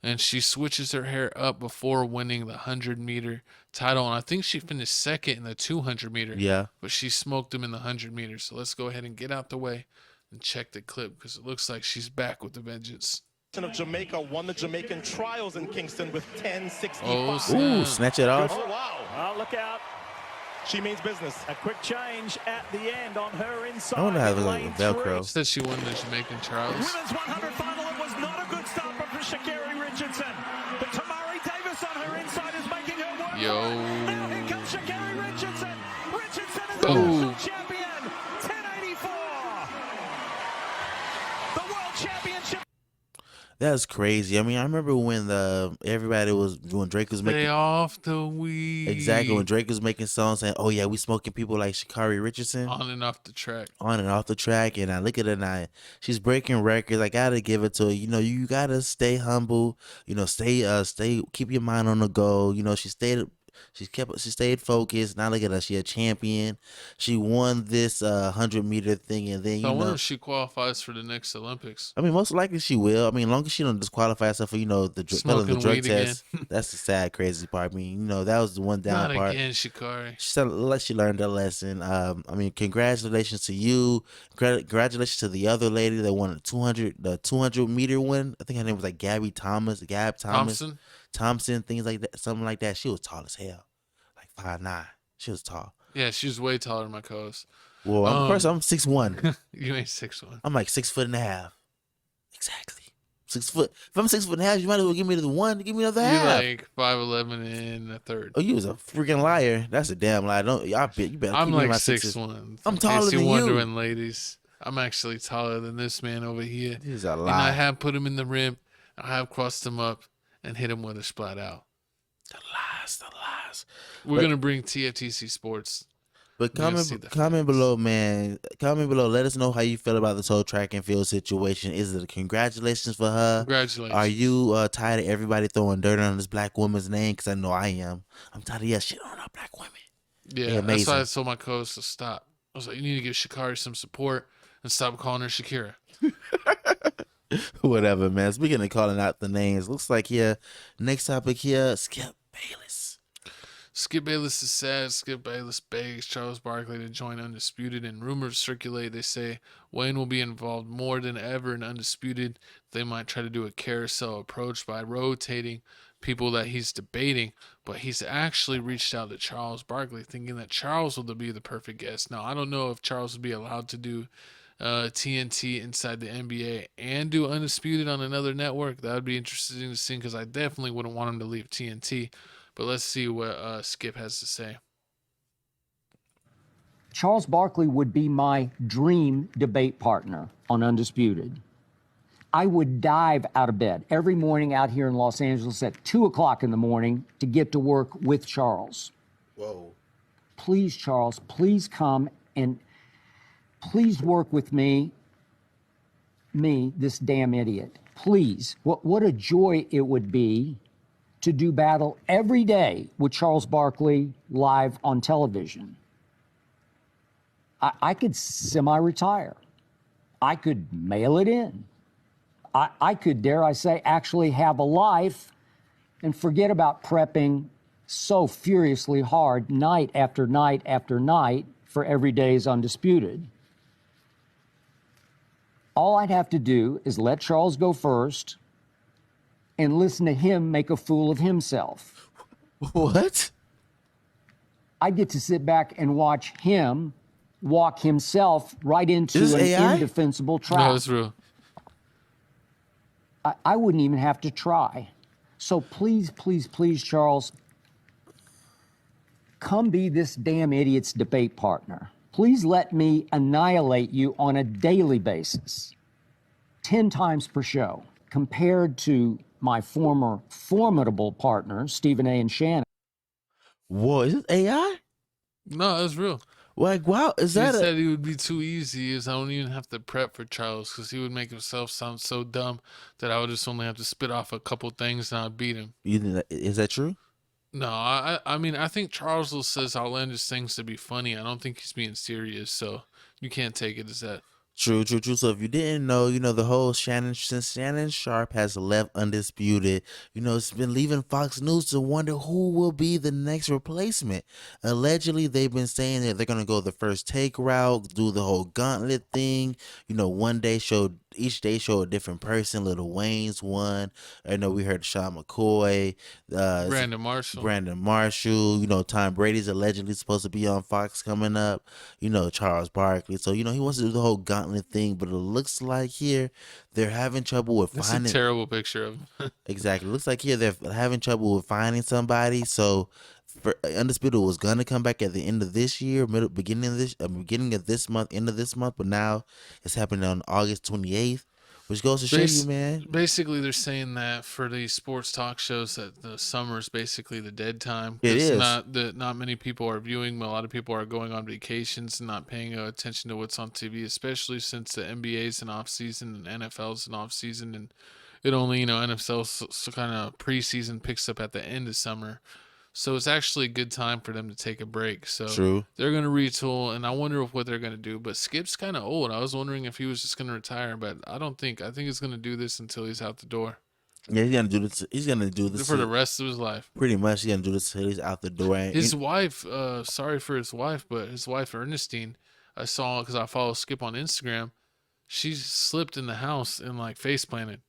and she switches her hair up before winning the 100-meter title. And I think she finished second in the 200-meter. Yeah. But she smoked him in the 100-meter. So let's go ahead and get out the way and check the clip, because it looks like she's back with the vengeance. Of Jamaica won the Jamaican trials in Kingston with 10.65. Ooh, snatch it off. Oh, wow. Look out. She means business. A quick change at the end on her inside. I wonder how they like Velcro. Said she won the Jamaican trials. Women's 100 final. It was not a good start for Shakari Richardson. But Tamari Davis on her inside is making her work. Now here comes Shakari Richardson. Richardson is the national champion. 10.84. The world championship. That's crazy. I mean, I remember when when Drake was making Stay off the weed. Exactly, when Drake was making songs saying, "Oh yeah, we smoking people like Shakari Richardson." On and off the track. On and off the track, and I look at her and she's breaking records. I gotta give it to her. You gotta stay humble. Stay, keep your mind on the goal. She stayed focused. Now look at her, she a champion. She won this 100-meter thing, and then I wonder if she qualifies for the next Olympics. I mean, most likely she will. I mean, as long as she don't disqualify herself for the drug test. That's the sad, crazy part. I mean, that was the one down Not part. again, Shakari. She said like she learned her lesson. I mean, congratulations to you. Congratulations to the other lady that won the 200-meter win. I think her name was like Gab Thompson, things like that, something like that. She was tall as hell, like 5'9". She was tall. Yeah, she was way taller than my co-host. Well, I'm 6'1". You ain't 6'1". I'm like 6'1.5". Exactly. 6 foot. If I'm 6'1.5", you might as well give me the one. Give me another half. You like 5'11" and a third. Oh, you was a freaking liar. That's a damn lie. You better. I'm keep like my 6'1". I'm taller than you. Wondering, ladies, I'm actually taller than this man over here. This is a lie. And I have put him in the rim. I have crossed him up and hit him with a splat out. The lies. We're going to bring TFTC Sports. But comment below, man. Comment below. Let us know how you feel about this whole track and field situation. Is it a congratulations for her? Congratulations. Are you tired of everybody throwing dirt on this black woman's name? Because I know I am. I'm tired of shit on our black women. Yeah, that's why I told my co-host to stop. I was like, you need to give Shakari some support and stop calling her Shakira. Whatever, man. Speaking of calling out the names, looks like next topic here, Skip Bayless. Skip Bayless is sad. Skip Bayless begs Charles Barkley to join Undisputed, and rumors circulate. They say Wayne will be involved more than ever in Undisputed. They might try to do a carousel approach by rotating people that he's debating, but he's actually reached out to Charles Barkley, thinking that Charles will be the perfect guest. Now, I don't know if Charles would be allowed to do TNT inside the NBA and do Undisputed on another network. That would be interesting to see, because I definitely wouldn't want him to leave TNT. But let's see what Skip has to say. Charles Barkley would be my dream debate partner on Undisputed. I would dive out of bed every morning out here in Los Angeles at 2 o'clock in the morning to get to work with Charles. Whoa. Please, Charles, please come and please work with me, this damn idiot. Please. What a joy it would be to do battle every day with Charles Barkley live on television. I could semi-retire. I could mail it in. I could, dare I say, actually have a life and forget about prepping so furiously hard night after night after night for every day's Undisputed. All I'd have to do is let Charles go first and listen to him make a fool of himself. What? I get to sit back and watch him walk himself right into Is an this AI? indefensible trap. No, it's real. I wouldn't even have to try. So please, please, please, Charles, come be this damn idiot's debate partner. Please let me annihilate you on a daily basis, 10 times per show, compared to my former formidable partners, Stephen A. and Shannon. Whoa, is this AI? No, it's real. Like, wow, is He that said it would be too easy. I don't even have to prep for Charles because he would make himself sound so dumb that I would just only have to spit off a couple things and I'd beat him. Is that true? No, I mean, I think Charles will says outlandish things to be funny. I don't think he's being serious, so you can't take it as that. True. So if you didn't know, the whole since Shannon Sharp has left Undisputed, it's been leaving Fox News to wonder who will be the next replacement. Allegedly, they've been saying that they're going to go the first take route, do the whole gauntlet thing. Each day show a different person. Lil Wayne's one. I know we heard Sean McCoy. Brandon Marshall. Tom Brady's allegedly supposed to be on Fox coming up. Charles Barkley. So, he wants to do the whole gauntlet thing, but it looks like here they're having trouble with finding. That's a terrible picture of him. Exactly. It looks like here they're having trouble with finding somebody. So Undisputed was gonna come back at the end of this year, beginning of this month, end of this month, but now it's happening on August 28th, which goes to show you, man. Basically, they're saying that for these sports talk shows that the summer is basically the dead time. It is. Not many people are viewing, but a lot of people are going on vacations and not paying attention to what's on TV, especially since the NBA's in off season and NFL's in off season, and it only NFL's kind of preseason picks up at the end of summer. So it's actually a good time for them to take a break. So True. They're going to retool, and I wonder what they're going to do. But Skip's kind of old. I was wondering if he was just going to retire, but I don't think. I think he's going to do this until he's out the door. Yeah, he's gonna do this for the rest of his life. Pretty much, he's gonna do this until he's out the door. His wife, sorry for his wife, but his wife Ernestine, I saw because I follow Skip on Instagram. She slipped in the house and face planted,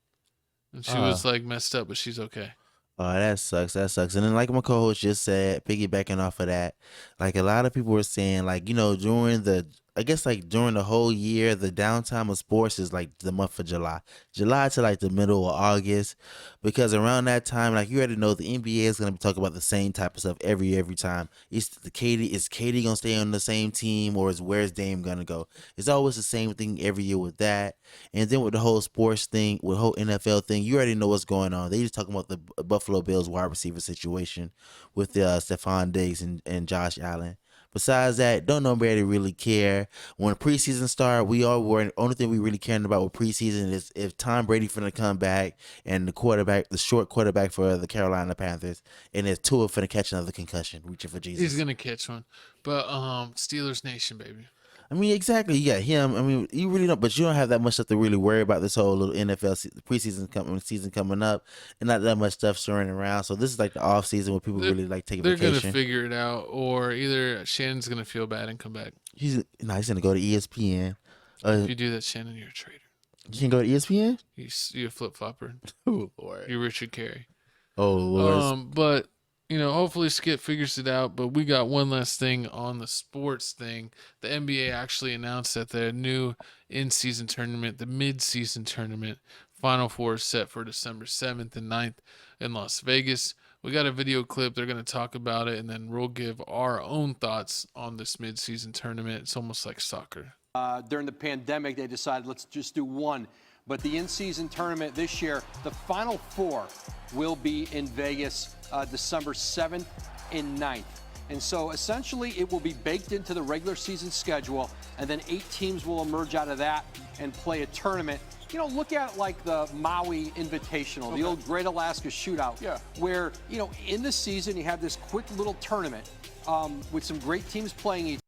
and she was messed up, but she's okay. Oh, that sucks. And then like my co-host just said, piggybacking off of that, a lot of people were saying, during the whole year, the downtime of sports is the month of July to the middle of August, because around that time, you already know, the NBA is going to be talking about the same type of stuff every time. Is Katie going to stay on the same team, or where's Dame going to go? It's always the same thing every year with that. And then with the whole sports thing, with the whole NFL thing, you already know what's going on. They just talking about the Buffalo Bills wide receiver situation with Stephon Diggs and Josh Allen. Besides that, don't nobody really care. When preseason started, only thing we really caring about with preseason is if Tom Brady finna come back and the short quarterback for the Carolina Panthers, and if Tua finna catch another concussion, reaching for Jesus. He's gonna catch one, but Steelers Nation, baby. I mean, exactly. You got him. I mean, you really don't, but you don't have that much stuff to really worry about this whole little NFL season coming up, and not that much stuff surrounding around. So this is the off season where people really take vacation. They're gonna figure it out, or either Shannon's gonna feel bad and come back. He's gonna go to ESPN. If you do that, Shannon, you're a traitor. You can go to ESPN. You're a flip flopper. Oh Lord. You're Richard Carey. Oh Lord. But hopefully Skip figures it out. But we got one last thing on the sports thing. The NBA actually announced that their new in-season tournament, the mid-season tournament, Final Four is set for December 7th and 9th in Las Vegas. We got a video clip. They're going to talk about it, and then we'll give our own thoughts on this mid-season tournament. It's almost like soccer. During the pandemic, they decided let's just do one. But the in-season tournament this year, the Final Four will be in Vegas December 7th and 9th. And so essentially it will be baked into the regular season schedule, and then 8 teams will emerge out of that and play a tournament. Look at it like the Maui Invitational, the old Great Alaska Shootout, where, in the season you have this quick little tournament with some great teams playing each.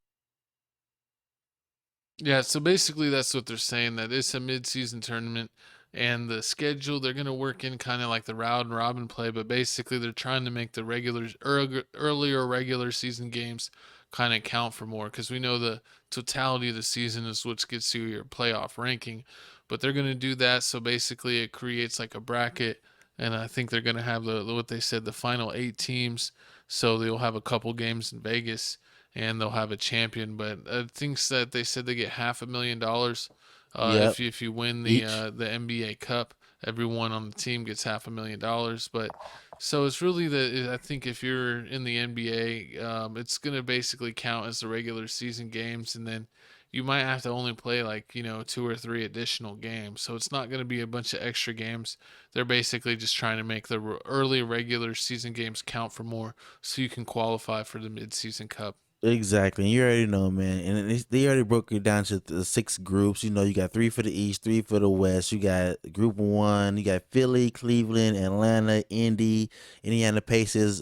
Yeah, so basically that's what they're saying, that it's a mid-season tournament, and the schedule, they're going to work in kind of like the round robin play, but basically they're trying to make the earlier regular season games kind of count for more, because we know the totality of the season is what gets you your playoff ranking, but they're going to do that, so basically it creates like a bracket, and I think they're going to have what they said, the final 8 teams. So they'll have a couple games in Vegas, and they'll have a champion. But I think that they said they get $500,000 Yep. if you win the Each. the NBA Cup. Everyone on the team gets $500,000. But so it's really I think if you're in the NBA, it's gonna basically count as the regular season games, and then you might have to only play like 2 or 3 additional games. So it's not gonna be a bunch of extra games. They're basically just trying to make the early regular season games count for more, so you can qualify for the mid-season cup. Exactly. And you already know, man. And they already broke it down to the 6 groups. You got 3 for the East, 3 for the West. You got Group 1. You got Philly, Cleveland, Atlanta, Indy, Indiana Pacers,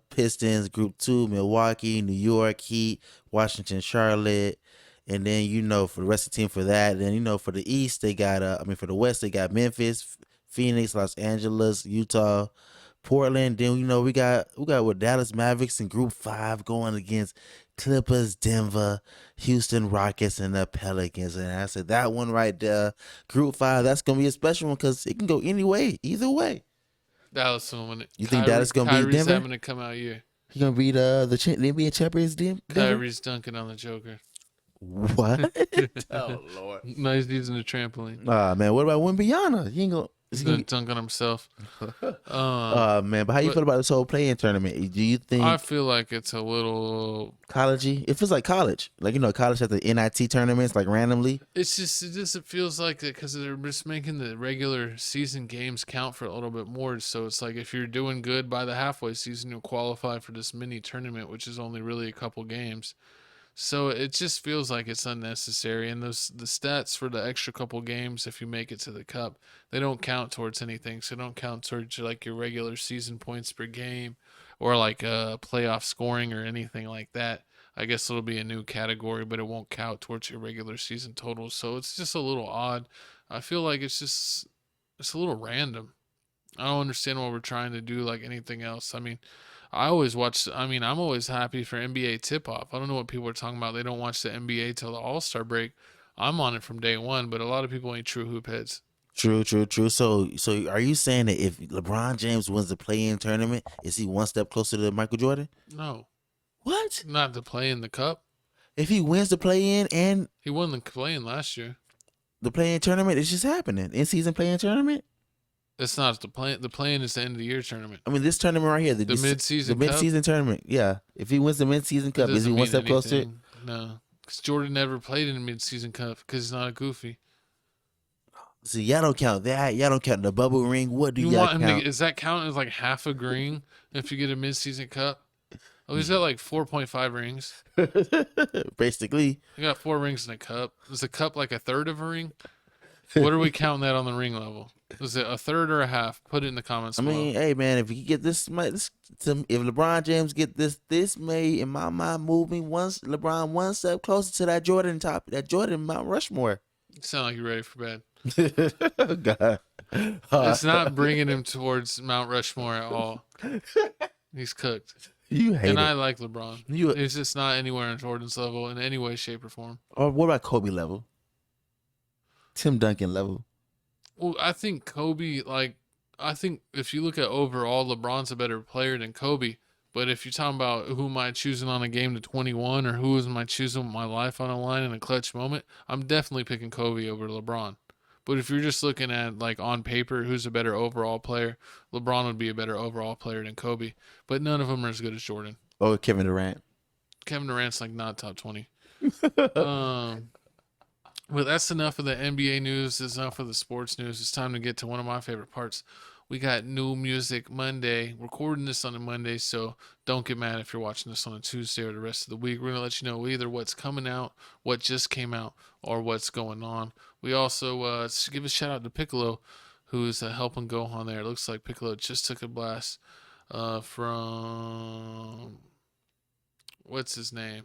Pistons. Group 2, Milwaukee, New York, Heat, Washington, Charlotte. And then, for the rest of the team for that. Then, for the East, they got, for the West, they got Memphis, Phoenix, Los Angeles, Utah, Portland. Then, we got with Dallas Mavericks in Group 5 going against Clippers, Denver, Houston Rockets, and the Pelicans. And I said that one right there, Group 5, that's going to be a special one because it can go either way. Dallas will win it. You think Dallas going to beat Kyrie's Denver? having a come out year. He going to beat the NBA champions, Denver? Kyrie's dunking on the Joker. What? Oh, Lord. No, he's using the trampoline. Man, what about Wembanyama? He ain't going He's going to dunk on himself. Man, but how you feel about this whole play-in tournament? Do you think I feel like it's a little collegey? It feels like college. Like, college at the NIT tournaments, like randomly. it feels like that because they're just making the regular season games count for a little bit more. So it's like if you're doing good by the halfway season, you'll qualify for this mini tournament, which is only really a couple games. So it just feels like it's unnecessary. And the stats for the extra couple games, if you make it to the cup, they don't count towards anything. So they don't count towards like your regular season points per game or like playoff scoring or anything like that. I guess it'll be a new category, but it won't count towards your regular season totals. So it's just a little odd. I feel like it's a little random. I don't understand what we're trying to do like anything else. I mean, I'm always happy for NBA tip-off. I don't know what people are talking about. They don't watch the NBA till the All-Star break. I'm on it from day one, but a lot of people ain't true hoop heads. True. So are you saying that if LeBron James wins the play-in tournament, is he one step closer to Michael Jordan? No. What? Not to play in the cup. If he wins the play-in and he won the play-in last year. The play-in tournament is just happening. In-season play-in tournament? It's not the play. The play-in is the end of the year tournament. I mean, this tournament right here, the mid-season, the mid-season tournament. Yeah, if he wins the mid-season cup, is he one step closer? No, because Jordan never played in the mid-season cup because he's not a goofy. See, y'all don't count that. Y'all don't count the bubble ring. What do y'all count? Is that count as like half a green if you get a mid-season cup? Oh, he's got like 4.5 rings. Basically, he got 4 rings in a cup. Is a cup like a third of a ring? What are we counting that on the ring level? Is it a third or a half? Put it in the comments below. I mean, hey man, if you get if LeBron James get this may in my mind move me LeBron one step closer to that Jordan Mount Rushmore. You sound like you're ready for bed. God. It's not bringing him towards Mount Rushmore at all. He's cooked. You hate and it. I like LeBron. He's just not anywhere on Jordan's level in any way, shape, or form. Or what about Kobe level? Tim Duncan level? Well, I think Kobe, I think if you look at overall, LeBron's a better player than Kobe. But if you're talking about who am I choosing on a game to 21 or who am I choosing with my life on a line in a clutch moment, I'm definitely picking Kobe over LeBron. But if you're just looking at like on paper, who's a better overall player, LeBron would be a better overall player than Kobe. But none of them are as good as Jordan. Oh, Kevin Durant. Kevin Durant's like not top 20. Well, that's enough of the NBA news. That's enough of the sports news. It's time to get to one of my favorite parts. We got New Music Monday. Recording this on a Monday, so don't get mad if you're watching this on a Tuesday or the rest of the week. We're going to let you know either what's coming out, what just came out, or what's going on. We also give a shout out to Piccolo, who's helping go on there. It looks like Piccolo just took a blast from, what's his name?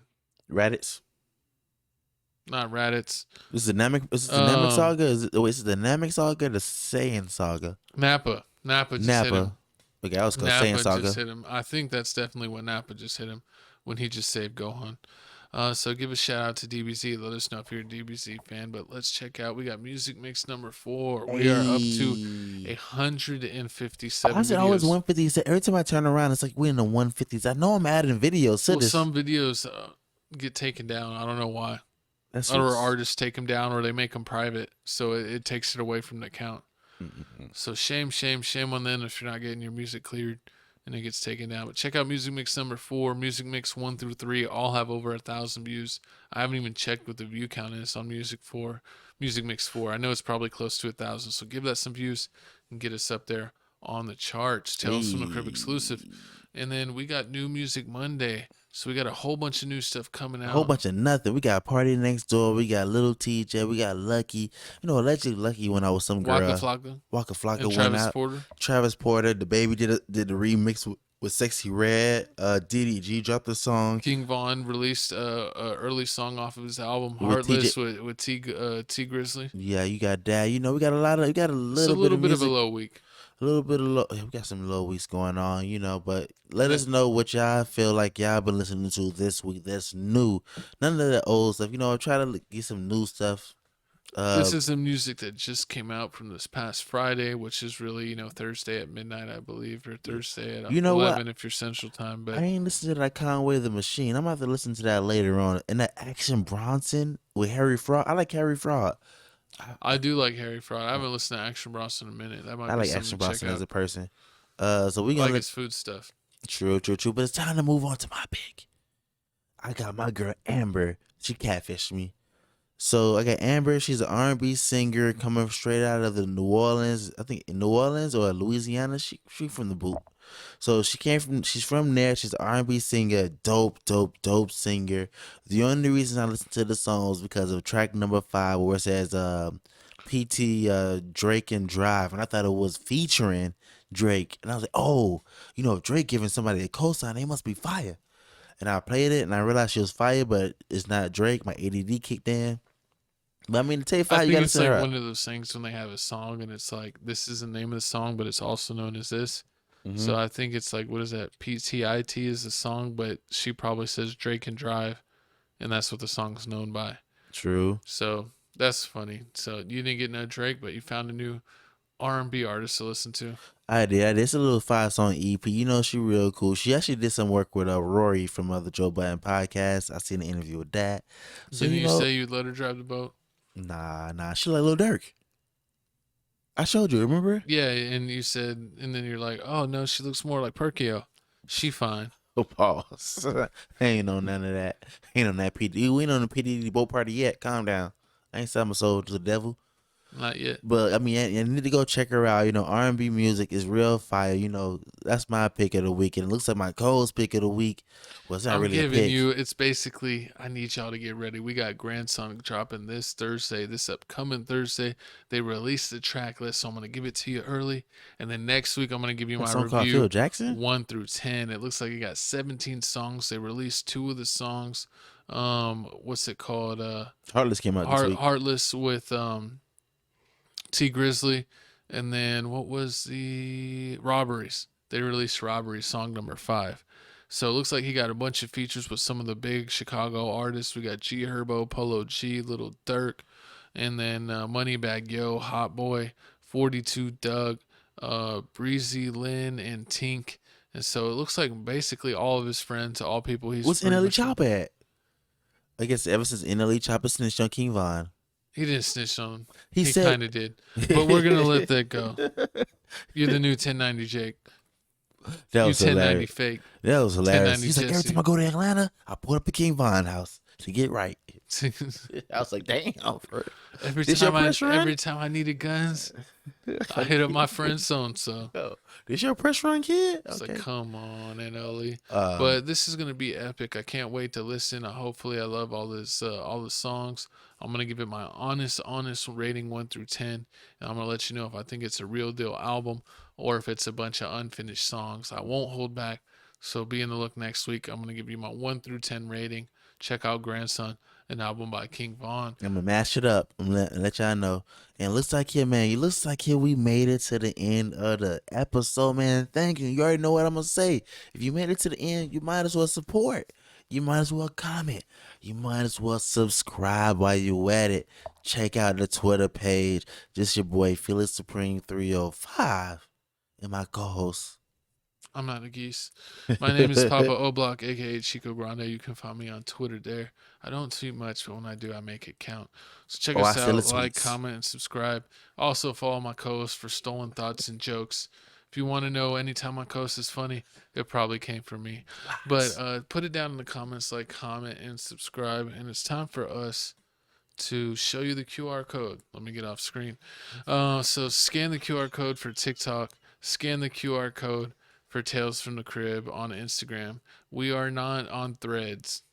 Raditz. Not Raditz. Is it the Namek saga? Is it the Namek saga or the Saiyan saga? Nappa just hit him. Okay, I was going to Nappa Saiyan saga. just hit him. I think that's definitely what Nappa just hit him when he just saved Gohan. So give a shout out to DBZ. Let us know if you're a DBZ fan. But let's check out. We got music mix number 4. We are up to 157 I said always videos. 150. Every time I turn around, it's like we're in the 150s. I know I'm adding videos to Well, this. some videos get taken down. I don't know why. That's Or what's- artists take them down, or they make them private, so it takes it away from the count. So shame on them if you're not getting your music cleared and it gets taken down. But check out music mix number 4, music mix 1 through 3, all have over 1,000 views. I haven't even checked what the view count is on music mix 4. I know it's probably close to 1,000, so give that some views and get us up there on the charts. Tales from the Crib exclusive. And then we got New Music Monday. So we got a whole bunch of new stuff coming out. A whole bunch of nothing. We got Party Next Door. We got Little TJ. We got Lucky. You know, allegedly Lucky went out with some girl. Waka Flocka And went Travis out. Porter. Travis Porter. The Baby did the remix with Sexy Red. DDG dropped the song. King Von released a early song off of his album With Heartless TJ. with T Grizzly. Yeah, you got that. You know, we got a little It's a little bit of a low week. A little bit of low. We got some low weeks going on, you know, but let us know what y'all feel like y'all been listening to this week that's new. None of the old stuff. You know, try to get some new stuff. This is the music that just came out from this past Friday, which is really, Thursday at midnight, I believe, or Thursday at 11 if you're Central Time. But I ain't listening to that Conway the Machine. I'm about to listen to that later on. And that Action Bronson with Harry Fraud. I like Harry Fraud. I do like Harry Fraud. I haven't listened to Action Bronson in a minute. That might I be like something Action to check Bronson out. as a person. So we I gonna like let his food stuff. True. But it's time to move on to my pick. I got my girl Amber. She catfished me. So I got Amber. She's an R&B singer coming straight out of the New Orleans. I think New Orleans or Louisiana. She from the boot. So she's from there. She's an R&B singer, dope singer. The only reason I listened to the song was because of track number 5 where it says PT Drake and Drive, and I thought it was featuring Drake, and I was like, oh, if Drake giving somebody a cosign, they must be fire. And I played it, and I realized she was fire, but it's not Drake. My ADD kicked in. But I mean, to tell you fire, I you think gotta it's set like her up. one of those things when they have a song and it's like, this is the name of the song, but it's also known as this. So I think it's like, what is that? PTIT is the song, but she probably says Drake and Drive, and that's what the song's known by. True. So that's funny. So you didn't get no Drake, but you found a new R&B artist to listen to. I did. It's a little 5-song EP. She real cool. She actually did some work with Rory from the Joe Budden podcast. I seen an interview with that. So Didn't you say you'd let her drive the boat? Nah. She like Lil Durk. I showed you. Remember? Yeah, and you said, and then you're like, oh no, she looks more like Perkio. She fine. Oh, pause. Ain't on none of that. Ain't on that PD. We ain't on the PDD boat party yet. Calm down. I ain't selling my soul to the devil. Not yet. But I mean, you need to go check her out. R&B music is real fire. That's my pick of the week, and it looks like my Cole's pick of the week. Well, it's not I'm really a giving pick. you. It's basically, I need y'all to get ready. We got Grandson dropping this upcoming Thursday. They released the track list, so I'm gonna give it to you early, and then next week I'm gonna give you That my song called review. Phil Jackson? 1 through 10. It looks like it got 17 songs. They released 2 of the songs. What's it called? Heartless came out this week. Heartless with T Grizzly, and then what was the Robberies? They released Robberies song number 5. So it looks like he got a bunch of features with some of the big Chicago artists. We got G Herbo, Polo G, Little Durk, and then Moneybag Yo, Hot Boy, 42 Doug, Breezy Lynn, and Tink. And so it looks like basically all of his friends, all people he's. What's pretty NLE much- Chopper at? I guess ever since NLE Chopper snitched on King Von. He didn't snitch on him. He said- kind of did. But we're going to let that go. You're the new 1090 Jake. That You was 1090 hilarious. fake. That was hilarious. 1090 He's like, every Jesse. time I go to Atlanta, I pull up the King Von house to get right. I was like, damn. Every This your time press run? every time I needed guns, I hit up my friend so and so. This your press run, kid? It's Okay. like, come on, NLE. Um, But this is gonna be epic. I can't wait to listen. Hopefully, I love all the songs. I'm gonna give it my honest rating 1 through 10, and I'm gonna let you know if I think it's a real deal album or if it's a bunch of unfinished songs. I won't hold back. So be in the look next week. I'm gonna give you my 1 through 10 rating. Check out Grandson, an album by King Von. I'm gonna mash it up and let y'all know. And it looks like here, man. It looks like here we made it to the end of the episode, man. Thank you. You already know what I'm gonna say. If you made it to the end, you might as well support. You might as well comment. You might as well subscribe while you at it. Check out the Twitter page. Just your boy, Felix Supreme 305. And my co-host. I'm not a geese. My name is Papa O'Block, a.k.a. Chico Grande. You can find me on Twitter there. I don't tweet much, but when I do, I make it count. So check us out, like, comment, and subscribe. Also follow my co-host for stolen thoughts and jokes. If you want to know anytime my co-host is funny, it probably came from me. But put it down in the comments, like, comment, and subscribe. And it's time for us to show you the QR code. Let me get off screen. So scan the QR code for TikTok. Scan the QR code for Tales from the Crib on Instagram. We are not on Threads.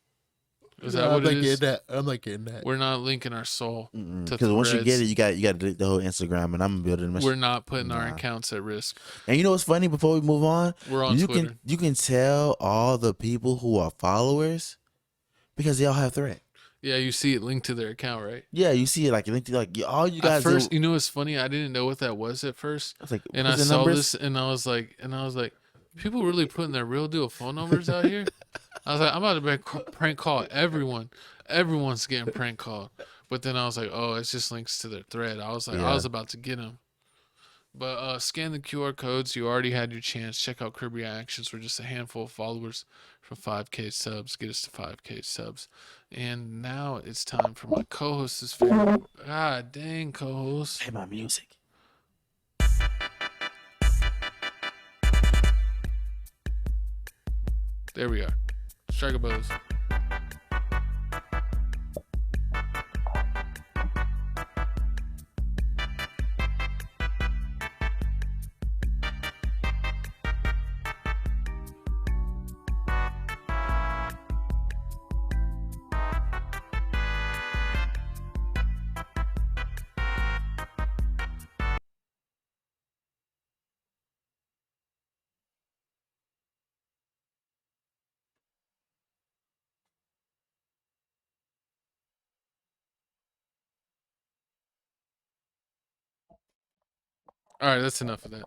Is that what it is? I'm not getting that. We're not linking our soul to Because once you Threads. get it, you got to delete the whole Instagram, and I'm building. We're not putting our accounts at risk. And you know what's funny? Before we move on, We're on Twitter. You can tell all the people who are followers because they all have Thread. Yeah, you see it linked to their account, right? Yeah, you see it like linked to like all you guys. At first, you know what's funny? I didn't know what that was at first. I was like, and I saw this, and I was like, people really putting their real deal phone numbers out here. I was like, I'm about to prank call everyone. Everyone's getting prank called. But then I was like, oh, it's just links to their Thread. I was like, I was about to get them. But scan the QR codes. You already had your chance. Check out Crib Reactions. We're just a handful of followers for 5K subs. Get us to 5K subs. And now it's time for my co-host's favorite. God dang, co-host. Play my music. There we are. Strike a pose. All right, that's enough of that.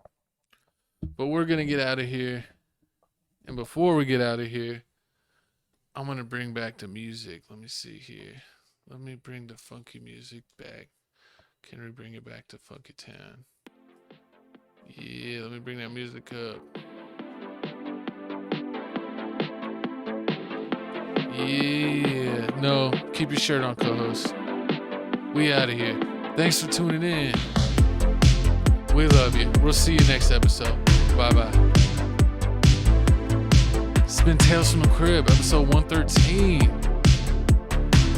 But we're going to get out of here. And before we get out of here, I'm going to bring back the music. Let me see here. Let me bring the funky music back. Can we bring it back to Funky Town? Yeah, let me bring that music up. Yeah. No, keep your shirt on, co-host. We out of here. Thanks for tuning in. We love you. We'll see you next episode. Bye-bye. It's been Tales from the Crib, episode 113.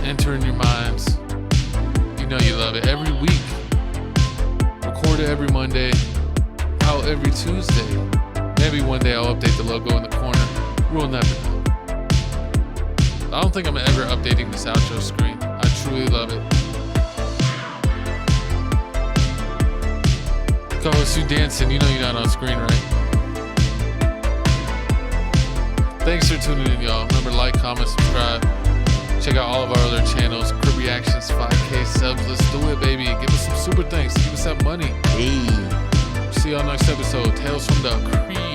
Enter in your minds. You know you love it. Every week. Recorded every Monday. Out every Tuesday. Maybe one day I'll update the logo in the corner. We'll never know. I don't think I'm ever updating this outro screen. I truly love it. Co-host, you dancing. You know you're not on screen, right? Thanks for tuning in, y'all. Remember, like, comment, subscribe. Check out all of our other channels. Crib Reactions, 5K subs. Let's do it, baby. Give us some super thanks. Give us that money. Hey. See y'all next episode. Tales from the Crib.